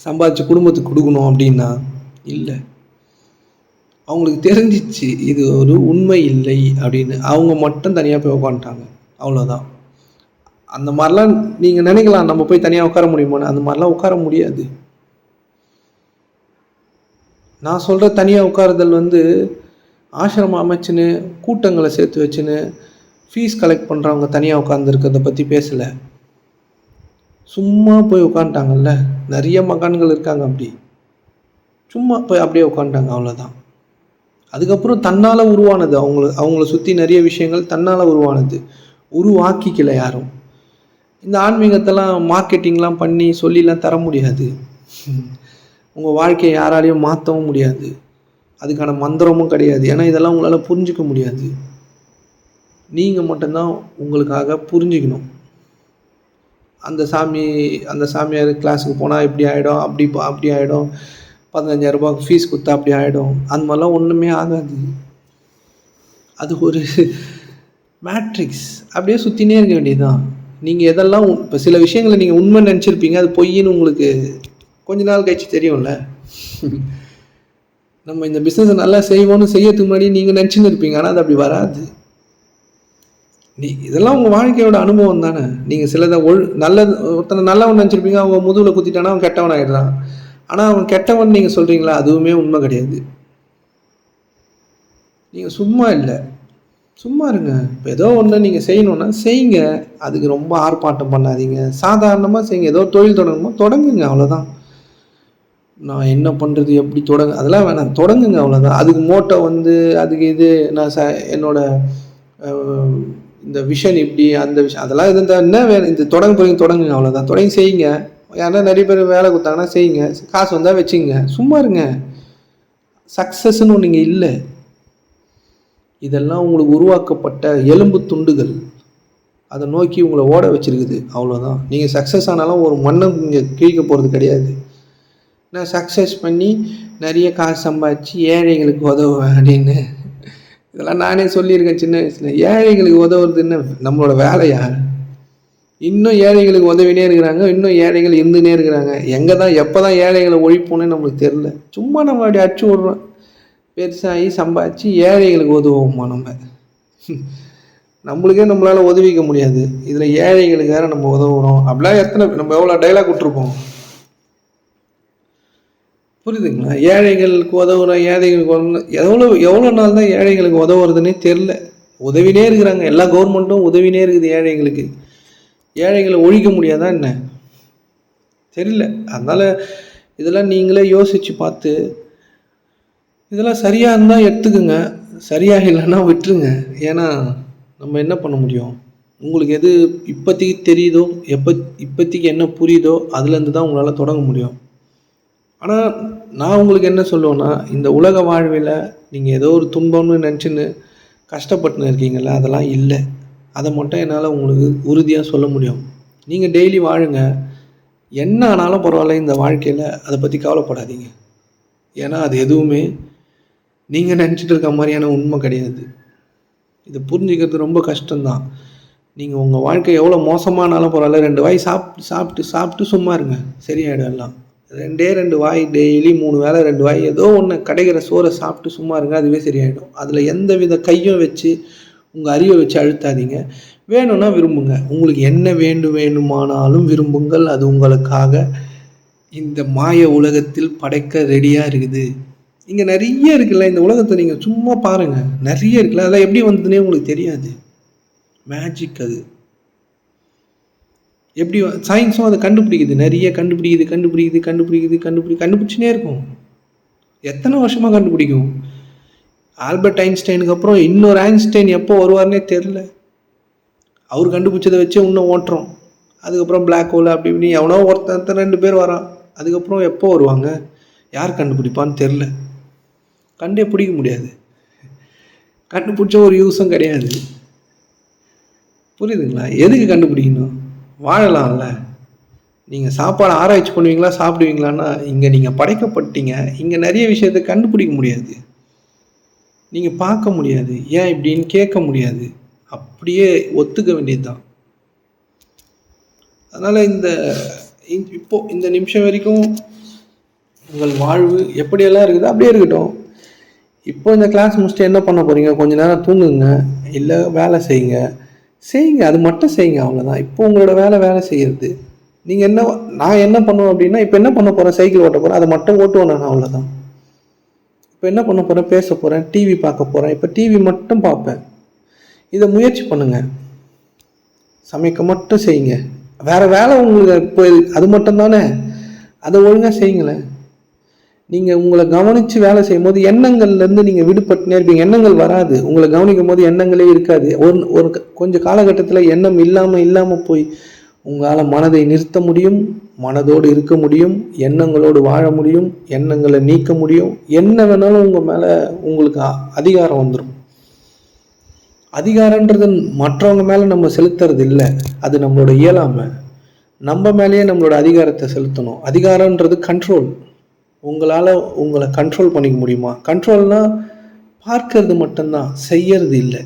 சம்பாதிச்சு குடும்பத்துக்கு கொடுக்கணும் அப்படின்னா இல்லை. அவங்களுக்கு தெரிஞ்சிச்சு இது ஒரு உண்மை இல்லை அப்படின்னு. அவங்க மட்டும் தனியாக போய் உட்காந்துட்டாங்க, அவ்வளோதான். அந்த மாதிரிலாம் நீங்கள் நினைக்கலாம் நம்ம போய் தனியாக உட்கார முடியுமான்னு. அந்த மாதிரிலாம் உட்கார முடியாது. நான் சொல்கிற தனியாக உட்காருதல் ஆசிரமம் அமைச்சுன்னு கூட்டங்களை சேர்த்து வச்சுன்னு ஃபீஸ் கலெக்ட் பண்ணுறவங்க தனியாக உட்காந்துருக்கிறத பற்றி பேசலை. சும்மா போய் உட்காந்துட்டாங்கல்ல, நிறைய மகான்கள் இருக்காங்க அப்படி. சும்மா போய் அப்படியே உட்காந்துட்டாங்க, அவ்வளோதான். அதுக்கப்புறம் தன்னால் உருவானது. அவங்கள சுற்றி நிறைய விஷயங்கள் தன்னால் உருவானது, உருவாக்கிக்கல யாரும். இந்த ஆன்மீகத்தெல்லாம் மார்க்கெட்டிங்லாம் பண்ணி சொல்லிலாம் தர முடியாது. உங்கள் வாழ்க்கையை யாராலையும் மாற்றவும் முடியாது. அதுக்கான மந்திரமும் கிடையாது. ஏன்னா இதெல்லாம் உங்களால் புரிஞ்சிக்க முடியாது. நீங்கள் மட்டும்தான் உங்களுக்காக புரிஞ்சுக்கணும். அந்த சாமியார் கிளாஸுக்கு போனால் இப்படி ஆகிடும், அப்படி ஆகிடும், 15,000 ஃபீஸ் கொடுத்தா அப்படி ஆகிடும். அந்த மாதிரிலாம் ஒன்றுமே ஆகாது. அது ஒரு மேட்ரிக்ஸ். அப்படியே சுற்றினே இருக்க வேண்டியதுதான். நீங்கள் எதெல்லாம் இப்போ சில விஷயங்களை நீங்கள் உண்மை நினச்சிருப்பீங்க, அது பொய்ன்னு உங்களுக்கு கொஞ்ச நாள் கழிச்சு தெரியும்ல. நம்ம இந்த பிஸ்னஸை நல்லா செய்வோன்னு செய்யறதுக்கு முன்னாடி நீங்கள் நினச்சின்னு இருப்பீங்க, ஆனால் அது அப்படி வராது. இதெல்லாம் உங்கள் வாழ்க்கையோட அனுபவம் தானே. நீங்கள் சிலதை நல்லது ஒருத்தனை நல்லவன் நினச்சிருப்பீங்க, அவங்க முதுகில் குத்திட்டானா அவன் கெட்டவன் ஆகிடுறான். ஆனால் அவன் கெட்டவன் நீங்கள் சொல்கிறீங்களா, அதுவுமே உண்மை கிடையாது. நீங்கள் சும்மா இல்லை, சும்மா இருங்க. இப்போ ஏதோ ஒன்று நீங்கள் செய்யணுன்னா செய்யுங்க, அதுக்கு ரொம்ப ஆர்ப்பாட்டம் பண்ணாதீங்க, சாதாரணமாக செய்யுங்க. ஏதோ தொழில் தொடங்கணுமோ தொடங்குங்க, அவ்வளோதான். நான் என்ன பண்ணுறது, எப்படி தொடங்க, அதெல்லாம் வேணாம், தொடங்குங்க, அவ்வளோதான். அதுக்கு மோட்டோ அதுக்கு இது நான் என்னோட இந்த விஷன் இப்படி அந்த விஷயம் அதெல்லாம் என்ன வேணும், இந்த தொடங்குங்க, அவ்வளோதான். தொடங்கி செய்யுங்க. யாருன்னா நிறைய பேர் வேலை கொடுத்தாங்கன்னா செய்யுங்க, காசு வந்தால் வச்சுங்க, சும்மா இருங்க. சக்ஸஸ்ன்னு ஒன்று இங்கே இல்லை. இதெல்லாம் உங்களுக்கு உருவாக்கப்பட்ட எலும்பு துண்டுகள், அதை நோக்கி உங்களை ஓட வச்சிருக்குது, அவ்வளோதான். நீங்கள் சக்ஸஸ் ஆனாலும் ஒரு மண்ணை இங்கே கிழிக்க போகிறது கிடையாது. நான் சக்ஸஸ் பண்ணி நிறைய காசு சம்பாதிச்சு ஏழைகளுக்கு உதவுவேன் அப்படின்னு இதெல்லாம் நானே சொல்லியிருக்கேன் சின்ன வயசில். ஏழைகளுக்கு உதவுறதுன்னு நம்மளோட வேலையா? இன்னும் ஏழைகளுக்கு உதவினே இருக்கிறாங்க, இன்னும் ஏழைகள் இருந்துனே இருக்கிறாங்க. எங்கே தான் எப்போ தான் ஏழைகளை ஒழிப்போன்னு நம்மளுக்கு தெரில. சும்மா நம்ம அப்படி அடிச்சு விட்றோம், பெருசாகி சம்பாதிச்சு ஏழைகளுக்கு உதவுவோமா நம்ம? நம்மளுக்கே நம்மளால் உதவிக்க முடியாது, இதில் ஏழைகளுக்கு வேறு நம்ம உதவுறோம். அப்படிலாம் நம்ம எவ்வளோ டைலாக் விட்டுருப்போம், புரியுதுங்களா? ஏழைகளுக்கு உதவுறோம், ஏழைகளுக்கு எவ்வளோ நாள் தான் ஏழைகளுக்கு உதவுறதுன்னே தெரில. உதவினே இருக்கிறாங்க, எல்லா கவர்மெண்ட்டும் உதவினே இருக்குது ஏழைகளுக்கு. ஏழைகளை ஒழிக்க முடியாதா என்ன? தெரியல. அதனால் இதெல்லாம் நீங்களே யோசித்து பார்த்து இதெல்லாம் சரியாக இருந்தால் எடுத்துக்குங்க, சரியாக இல்லைன்னா விட்டுருங்க. ஏன்னா நம்ம என்ன பண்ண முடியும்? உங்களுக்கு எது இப்போதைக்கு தெரியுதோ, இப்போதைக்கு என்ன புரியுதோ அதுலேருந்து தான் உங்களால் தொடங்க முடியும். ஆனால் நான் உங்களுக்கு என்ன சொல்லுவேன்னா, இந்த உலக வாழ்வில் நீங்கள் ஏதோ ஒரு துன்பம்னு நினச்சின்னு கஷ்டப்பட்டுன்னு இருக்கீங்கள, அதெல்லாம் இல்லை. அதை மட்டும் என்னால் உங்களுக்கு உறுதியாக சொல்ல முடியும். நீங்கள் டெய்லி வாழுங்க, என்ன ஆனாலும் பரவாயில்ல இந்த வாழ்க்கையில், அதை பற்றி கவலைப்படாதீங்க. ஏன்னா அது எதுவுமே நீங்கள் நினச்சிட்டு இருக்க மாதிரியான உண்மை கிடையாது. இதை புரிஞ்சுக்கிறது ரொம்ப கஷ்டம்தான். நீங்கள் உங்கள் வாழ்க்கை எவ்வளோ மோசமானாலும் பரவாயில்ல, 2 வாய் சாப்பிட்டு சும்மா இருங்க, சரியாயிடும் எல்லாம். 2 வாய் டெய்லி 3 வேளை 2 வாய் ஏதோ ஒன்று கிடைக்கிற சோறை சாப்பிட்டு சும்மா இருங்க, அதுவே சரியாயிடும். அதில் எந்த வித கையும் வச்சு உங்கள் அறிவை வச்சு அழுத்தாதீங்க. வேணும்னா விரும்புங்க, உங்களுக்கு என்ன வேண்டுமானாலும் விரும்புங்கள், அது உங்களுக்காக இந்த மாய உலகத்தில் படைக்க ரெடியாக இருக்குது. இங்கே நிறைய இருக்குல்ல, இந்த உலகத்தை நீங்கள் சும்மா பாருங்கள், நிறைய இருக்குல்ல, அதெல்லாம் எப்படி வந்ததுன்னே உங்களுக்கு தெரியாது. மேஜிக் அது. எப்படி சயின்ஸும் அதை கண்டுபிடிக்குது, நிறைய கண்டுபிடிச்சுனே இருக்கும். எத்தனை வருஷமாக கண்டுபிடிக்கும். ஆல்பர்ட் ஐன்ஸ்டைனுக்கு அப்புறம் இன்னொரு ஐன்ஸ்டைன் எப்போ வருவார்னே தெரில. அவர் கண்டுபிடிச்சதை வச்சு இன்னும் ஓட்டுறோம். அதுக்கப்புறம் பிளாக் ஹோல் அப்படி இப்படி எவனோ ஒருத்தர் 2 பேர் வரான். அதுக்கப்புறம் எப்போ வருவாங்க, யார் கண்டுபிடிப்பான்னு தெரில. கண்டே பிடிக்க முடியாது, கண்டுபிடிச்ச ஒரு யூஸும் கிடையாது. புரியுதுங்களா? எதுக்கு கண்டுபிடிக்கணும்? வாழலாம்ல. நீங்கள் சாப்பாடு ஆராய்ச்சி பண்ணுவீங்களா, சாப்பிடுவீங்களான்னா இங்கே நீங்கள் படைக்கப்பட்டீங்க. இங்கே நிறைய விஷயத்தை கண்டுபிடிக்க முடியாது, நீங்கள் பார்க்க முடியாது, ஏன் இப்படின்னு கேட்க முடியாது, அப்படியே ஒத்துக்க வேண்டியது தான். அதனால் இந்த நிமிஷம் வரைக்கும் உங்கள் வாழ்வு எப்படியெல்லாம் இருக்குது அப்படியே இருக்கட்டும். இப்போ இந்த கிளாஸ் முடிச்சுட்டு என்ன பண்ண போகிறீங்க? கொஞ்ச நேரம் தூங்குங்க, இல்லை வேலை செய்யுங்க. அது மட்டும் செய்யுங்க, அவ்வளோதான். இப்போ உங்களோட வேலை செய்கிறது. நீங்கள் நான் என்ன பண்ணுவேன் அப்படின்னா, இப்போ என்ன பண்ண போகிறேன், சைக்கிள் ஓட்ட போகிறேன், அதை மட்டும் ஓட்டுவேன் நான், அவ்வளோதான். இப்போ என்ன பண்ண போகிறேன், பேச போகிறேன், டிவி பார்க்க போகிறேன். இப்போ டிவி மட்டும் பார்ப்பேன். இதை முயற்சி பண்ணுங்கள். சமைக்க மட்டும் செய்யுங்க. வேறு வேலை உங்களுக்கு இப்போ அது மட்டும் தானே, அதை ஒழுங்காக செய்யுங்களேன். நீங்கள் உங்களை கவனித்து வேலை செய்யும் போது எண்ணங்கள்லேருந்து நீங்கள் விடுபட்டுனே இருப்பீங்க. எண்ணங்கள் வராது. உங்களை கவனிக்கும் போது எண்ணங்களே இருக்காது. ஒரு கொஞ்சம் காலகட்டத்தில் எண்ணம் இல்லாமல் போய் உங்களால் மனதை நிறுத்த முடியும், மனதோடு இருக்க முடியும், எண்ணங்களோடு வாழ முடியும், எண்ணங்களை நீக்க முடியும். என்ன வேணாலும் உங்கள் மேலே உங்களுக்கு அதிகாரம் வந்துடும். அதிகாரன்றது மற்றவங்க மேலே நம்ம செலுத்துறது இல்லை, அது நம்மளோட இயலாமை. நம்ம மேலேயே நம்மளோட அதிகாரத்தை செலுத்தணும். அதிகாரன்றது கண்ட்ரோல். உங்களால் உங்களை கண்ட்ரோல் பண்ணிக்க முடியுமா? கண்ட்ரோல்னால் பார்க்கறது மட்டும்தான், செய்யறது இல்லை.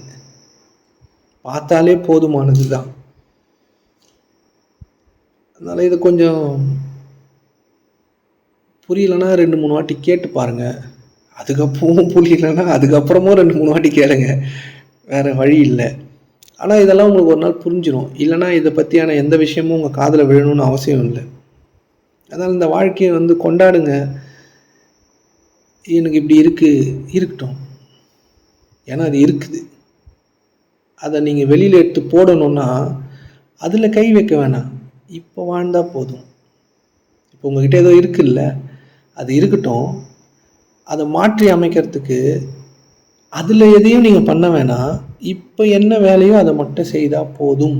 பார்த்தாலே போதுமானது தான். அதனால் இது கொஞ்சம் புரியலைன்னா 2-3 வாட்டி கேட்டு பாருங்கள். அதுக்கப்புறமும் புரியலைன்னா அதுக்கப்புறமும் 2-3 வாட்டி கேளுங்க. வேறு வழி இல்லை. ஆனால் இதெல்லாம் உங்களுக்கு ஒரு நாள் புரிஞ்சிடும். இல்லைனா இதை பற்றியான எந்த விஷயமும் உங்கள் காதில் விழணும்னு அவசியம் இல்லை. அதனால் இந்த வாழ்க்கையை கொண்டாடுங்க. எனக்கு இப்படி இருக்கட்டும். ஏன்னா அது இருக்குது. அதை நீங்கள் வெளியில் எடுத்து போடணுன்னா அதில் கை வைக்க வேணாம். இப்போ வாழ்ந்தால் போதும். இப்போ உங்கள்கிட்ட ஏதோ இருக்குல்ல, அது இருக்கட்டும். அதை மாற்றி அமைக்கிறதுக்கு அதில் எதையும் நீங்கள் பண்ண வேணாம். இப்போ என்ன வேலையோ அதை மட்டும் செய்தால் போதும்.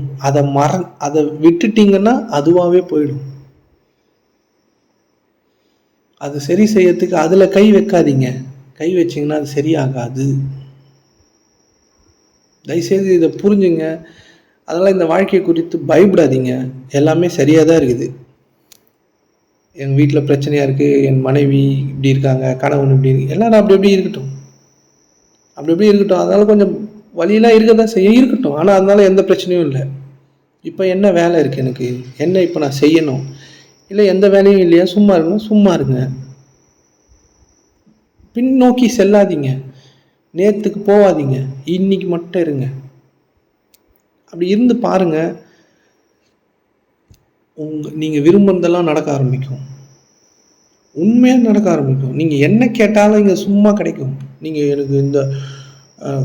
அதை விட்டுட்டிங்கன்னா அதுவாகவே போயிடும். அது சரி செய்யறதுக்கு அதில் கை வைக்காதீங்க. கை வச்சிங்கன்னா அது சரியாகாது. தயவுசெய்து இதை புரிஞ்சுங்க. அதனால் இந்த வாழ்க்கையை குறித்து பயப்படாதீங்க. எல்லாமே சரியாக தான் இருக்குது. எங்கள் வீட்டில் பிரச்சனையாக இருக்குது, என் மனைவி இப்படி இருக்காங்க, கணவன் இப்படி இருக்கு, எல்லோரும் அப்படி எப்படி இருக்கட்டும். அதனால் கொஞ்சம் வழியெல்லாம் இருக்க தான் இருக்கட்டும். ஆனால் அதனால எந்த பிரச்சனையும் இல்லை. இப்போ என்ன வேலை இருக்குது எனக்கு, என்ன இப்போ நான் செய்யணும், இல்லை எந்த வேலையும் இல்லையா, சும்மா இருக்கணும், சும்மா இருங்க. பின்னோக்கி செல்லாதீங்க. நேற்றுக்கு போகாதீங்க. இன்னைக்கு மட்டும் இருங்க. அப்படி இருந்து பாருங்க, நீங்கள் விரும்புறதெல்லாம் நடக்க ஆரம்பிக்கும். உண்மையாக நடக்க ஆரம்பிக்கும். நீங்கள் என்ன கேட்டாலும் இங்கே சும்மா கிடைக்கும். நீங்கள் எனக்கு இந்த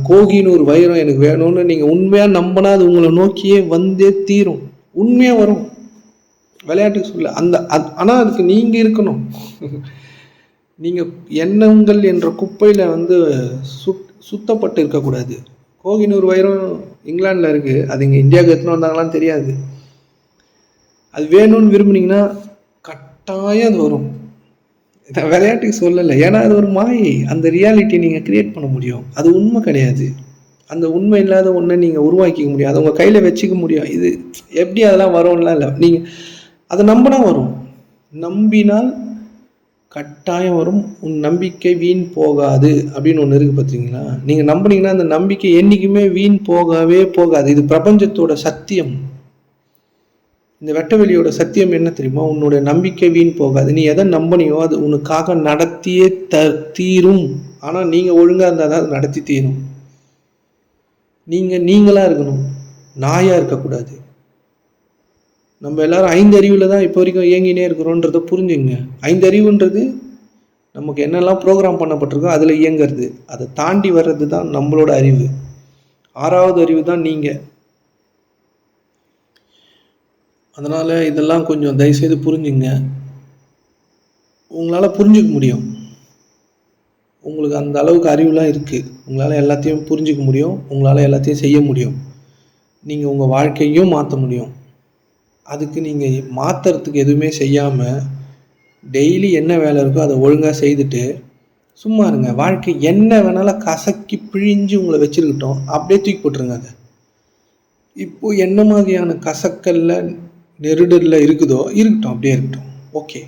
கோகின்னு ஒரு வைரம் எனக்கு வேணும்னு நீங்கள் உண்மையாக நம்பினா அது உங்களை நோக்கியே வந்தே தீரும். உண்மையாக வரும். விளையாட்டுக்கு சொல்ல ஆனால் அதுக்கு நீங்கள் இருக்கணும். நீங்கள் எண்ணங்கள் என்ற குப்பையில் சுத்தப்பட்டு இருக்கக்கூடாது. கோகினூர் வைரம் இங்கிலாண்டில் இருக்குது. அது இங்கே இந்தியாவுக்கு எடுத்துன்னு வந்தாங்களான்னு தெரியாது. அது வேணும்னு விரும்புனீங்கன்னா கட்டாயம் அது வரும். நான் விளையாட்டுக்கு சொல்லலை. ஏன்னா அது ஒரு மாயை. அந்த ரியாலிட்டி நீங்கள் க்ரியேட் பண்ண முடியும். அது உண்மை கிடையாது. அந்த உண்மை இல்லாத ஒன்றை நீங்கள் உருவாக்கிக்க முடியும். அதை உங்கள் கையில் வச்சுக்க முடியும். இது எப்படி அதெல்லாம் வரும்லாம் இல்லை. நீங்கள் அதை நம்பினா வரும். நம்பினால் கட்டாயம் வரும். உன் நம்பிக்கை வீண் போகாது அப்படின்னு ஒன்று இருக்குது பார்த்தீங்களா? நீங்கள் நம்பினீங்கன்னா அந்த நம்பிக்கை என்றைக்குமே வீண் போகவே போகாது. இது பிரபஞ்சத்தோட சத்தியம். இந்த வெட்டவெளியோட சத்தியம் என்ன தெரியுமா? உன்னோட நம்பிக்கை வீண் போகாது. நீ எதை நம்பினியோ அது உனக்காக நடத்தியே தீரும். ஆனால் நீங்கள் ஒழுங்காக இருந்தால் தான் அது நடத்தி தீரும். நீங்களாக இருக்கணும், நாயாக இருக்கக்கூடாது. நம்ம எல்லாரும் 5 அறிவில் தான் இப்போ வரைக்கும் இயங்கினே இருக்கிறோன்றதை புரிஞ்சுங்க. 5 அறிவுன்றது நமக்கு என்னெல்லாம் ப்ரோக்ராம் பண்ணப்பட்டிருக்கோ அதில் இயங்கிறது. அதை தாண்டி வர்றது தான் நம்மளோட அறிவு. 6வது அறிவு தான் நீங்கள். அதனால் இதெல்லாம் கொஞ்சம் தயவுசெய்து புரிஞ்சுங்க. உங்களால் புரிஞ்சிக்க முடியும். உங்களுக்கு அந்த அளவுக்கு அறிவுலாம் இருக்குது. உங்களால் எல்லாத்தையும் புரிஞ்சிக்க முடியும். உங்களால் எல்லாத்தையும் செய்ய முடியும். நீங்கள் உங்கள் வாழ்க்கையும் மாற்ற முடியும். அதுக்கு நீங்கள் மாற்றுறதுக்கு எதுவுமே செய்யாமல் டெய்லி என்ன வேலை இருக்கோ அதை ஒழுங்காக செய்துட்டு சும்மா இருங்க. வாழ்க்கை என்ன வேணாலும் கசக்கி பிழிஞ்சு உங்களை வச்சுருக்கட்டும். அப்படியே தூக்கி போட்டுருங்க. அதை இப்போது என்ன மாதிரியான கசக்கல்ல நெருடலில் இருக்குதோ இருக்கட்டும், அப்படியே இருக்கட்டும். ஓகே,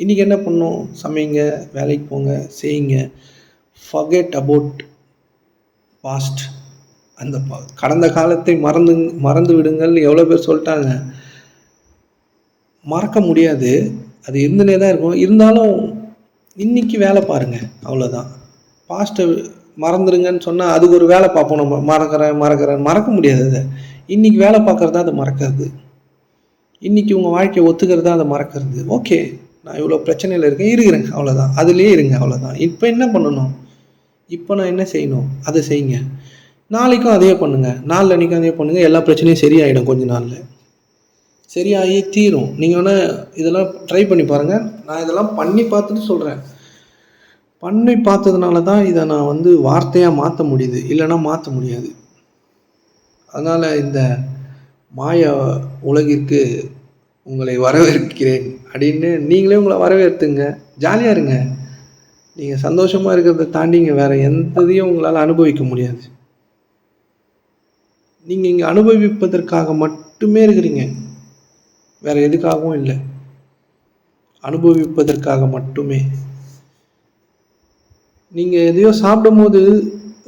இன்றைக்கி என்ன பண்ணணும்? சமைங்க, வேலைக்கு போங்க, செய்யுங்க. Forget about past. அந்த கடந்த காலத்தை மறந்து விடுங்கள். எவ்வளோ பேர் சொல்லிட்டாங்க. மறக்க முடியாது. அது இருந்துனே தான் இருக்கும். இருந்தாலும் இன்றைக்கி வேலை பாருங்கள், அவ்வளோதான். பாஸ்ட்டை மறந்துடுங்கன்னு சொன்னால் அதுக்கு ஒரு வேலை பார்ப்போம். நம்ம மறக்க முடியாது. அதை இன்றைக்கி வேலை பார்க்குறதா அதை மறக்கிறது. இன்றைக்கி உங்கள் வாழ்க்கையை ஒத்துக்கிறதா அதை மறக்கிறது. ஓகே, நான் இவ்வளோ பிரச்சனையில் இருக்கிறேன், அவ்வளோதான். அதுலேயே இருங்க, அவ்வளோதான். இப்போ என்ன பண்ணணும்? இப்போ நான் என்ன செய்யணும் அதை செய்யுங்க. நாளைக்கும் அதே பண்ணுங்கள், நாளன்னைக்கும் அதே பண்ணுங்கள். எல்லா பிரச்சனையும் சரியாயிடும். கொஞ்ச நாளில் சரியாகி தீரும். நீங்கள் வேணால் இதெல்லாம் ட்ரை பண்ணி பாருங்கள். நான் இதெல்லாம் பண்ணி பார்த்துட்டு சொல்கிறேன். பண்ணி பார்த்ததுனால தான் இதை நான் வார்த்தையாக மாற்ற முடியுது, இல்லைன்னா மாற்ற முடியாது. அதனால் இந்த மாய உலகிற்கு உங்களை வரவேற்கிறேன் அப்படின்னு நீங்களே உங்களை வரவேற்றுங்க. ஜாலியாக இருங்க. நீங்கள் சந்தோஷமாக இருக்கிறத தாண்டிங்க வேறு எந்ததையும் உங்களால் அனுபவிக்க முடியாது. நீங்கள் இங்கே அனுபவிப்பதற்காக மட்டுமே இருக்கிறீங்க. வேறு எதுக்காகவும் இல்லை, அனுபவிப்பதற்காக மட்டுமே. நீங்கள் எதையோ சாப்பிடும்போது,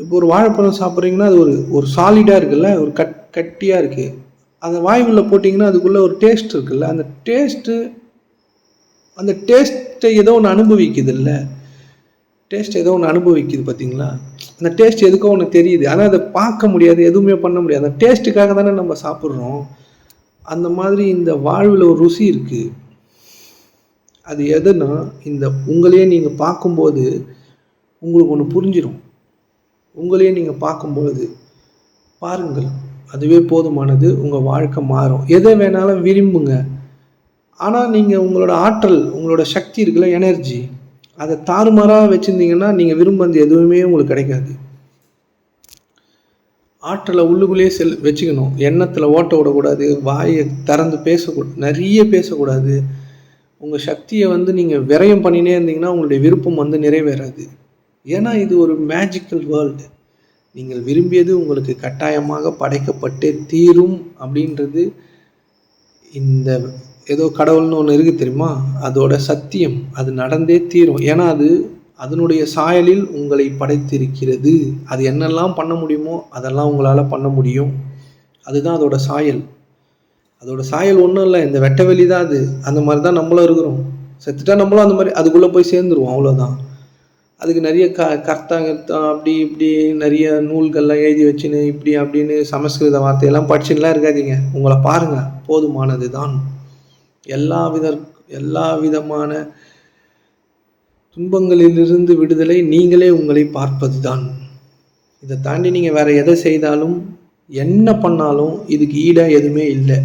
இப்போ ஒரு வாழைப்பழம் சாப்பிட்றீங்கன்னா அது ஒரு ஒரு சாலிடாக இருக்குல்ல, ஒரு கட்டியாக இருக்குது. அந்த வாய்க்குள்ளே போட்டிங்கன்னா அதுக்குள்ளே ஒரு டேஸ்ட் இருக்குல்ல, அந்த டேஸ்ட்டை ஏதோ ஒன்று அனுபவிக்குது இல்லை, டேஸ்ட் ஏதோ ஒன்று அனுபவிக்குது பார்த்தீங்களா? அந்த டேஸ்ட் எதுக்கோ ஒன்று தெரியுது, ஆனால் அதை பார்க்க முடியாது, எதுவுமே பண்ண முடியாது. அந்த டேஸ்ட்டுக்காக தானே நம்ம சாப்பிட்றோம். அந்த மாதிரி இந்த வாழ்வில் ஒரு ருசி இருக்குது. அது எதுனா, இந்த உங்களையே நீங்கள் பார்க்கும்போது உங்களுக்கு ஒன்று புரிஞ்சிடும். உங்களையே நீங்கள் பார்க்கும்பொழுது பாருங்கள், அதுவே போதுமானது. உங்கள் வாழ்க்கை மாறும். எதை வேணாலும் விரும்புங்க. ஆனால் நீங்கள் உங்களோட ஆற்றல், உங்களோட சக்தி இருக்குல்ல, எனர்ஜி, அதை தாறுமாறாக வச்சுருந்தீங்கன்னா நீங்கள் விரும்புறது எதுவுமே உங்களுக்கு கிடைக்காது. ஆற்றலை உள்ளுக்குள்ளேயே வச்சுக்கணும். எண்ணத்தில் ஓட்ட விடக்கூடாது, வாயை திறந்து நிறைய பேசக்கூடாது. உங்கள் சக்தியை நீங்கள் விரயம் பண்ணினே இருந்தீங்கன்னா உங்களுடைய விருப்பம் நிறைவேறாது. ஏன்னா இது ஒரு மேஜிக்கல் வேர்ல்டு. நீங்கள் விரும்பியது உங்களுக்கு கட்டாயமாக படைக்கப்பட்டே தீரும் அப்படின்றது இந்த ஏதோ கடவுள்னு ஒன்று இருக்குது தெரியுமா, அதோட சத்தியம். அது நடந்தே தீரும். ஏன்னா அது அதனுடைய சாயலில் உங்களை படைத்திருக்கிறது. அது என்னெல்லாம் பண்ண முடியுமோ அதெல்லாம் உங்களால் பண்ண முடியும். அதுதான் அதோட சாயல். அதோட சாயல் ஒன்றும் இல்லை, இந்த வெட்ட வெளி தான் அது. அந்த மாதிரி தான் நம்மளும் இருக்கிறோம். செத்துட்டா நம்மளும் அந்த மாதிரி அதுக்குள்ளே போய் சேர்ந்துருவோம், அவ்வளோதான். அதுக்கு நிறைய கர்த்தம் அப்படி இப்படி நிறைய நூல்கள்லாம் எழுதி வச்சுன்னு இப்படி அப்படின்னு சமஸ்கிருத வார்த்தையெல்லாம் படிச்சுன்னுலாம் இருக்காதீங்க. உங்களை பாருங்கள், போதுமானது தான். எல்லா விதமான துன்பங்களிலிருந்து விடுதலை நீங்களே உங்களை பார்ப்பது தான். இதை தாண்டி நீங்கள் வேறு எதை செய்தாலும் என்ன பண்ணாலும் இதுக்கு ஈடாக எதுவுமே இல்லை.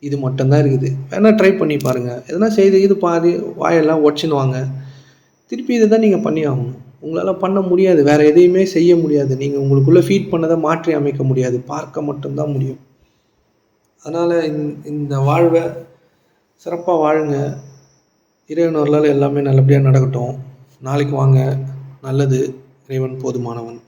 இது மட்டும்தான் இருக்குது. வேணால் ட்ரை பண்ணி பாருங்கள். எதனா செய்து இது பாதி வாயெல்லாம் உடச்சின்னு வாங்க. திருப்பி இதை தான் நீங்கள் பண்ணி ஆகணும். உங்களால் பண்ண முடியாது, வேறு எதையுமே செய்ய முடியாது. நீங்கள் உங்களுக்குள்ளே ஃபீட் பண்ணதை மாற்றி அமைக்க முடியாது, பார்க்க மட்டும்தான் முடியும். அதனால் இந்த வாழ்வை சிறப்பாக வாழுங்க. இறைவன் அருளால் எல்லாமே நல்லபடியாக நடக்கட்டும். நாளைக்கு வாங்க. நல்லது. இறைவன் போதுமானவன்.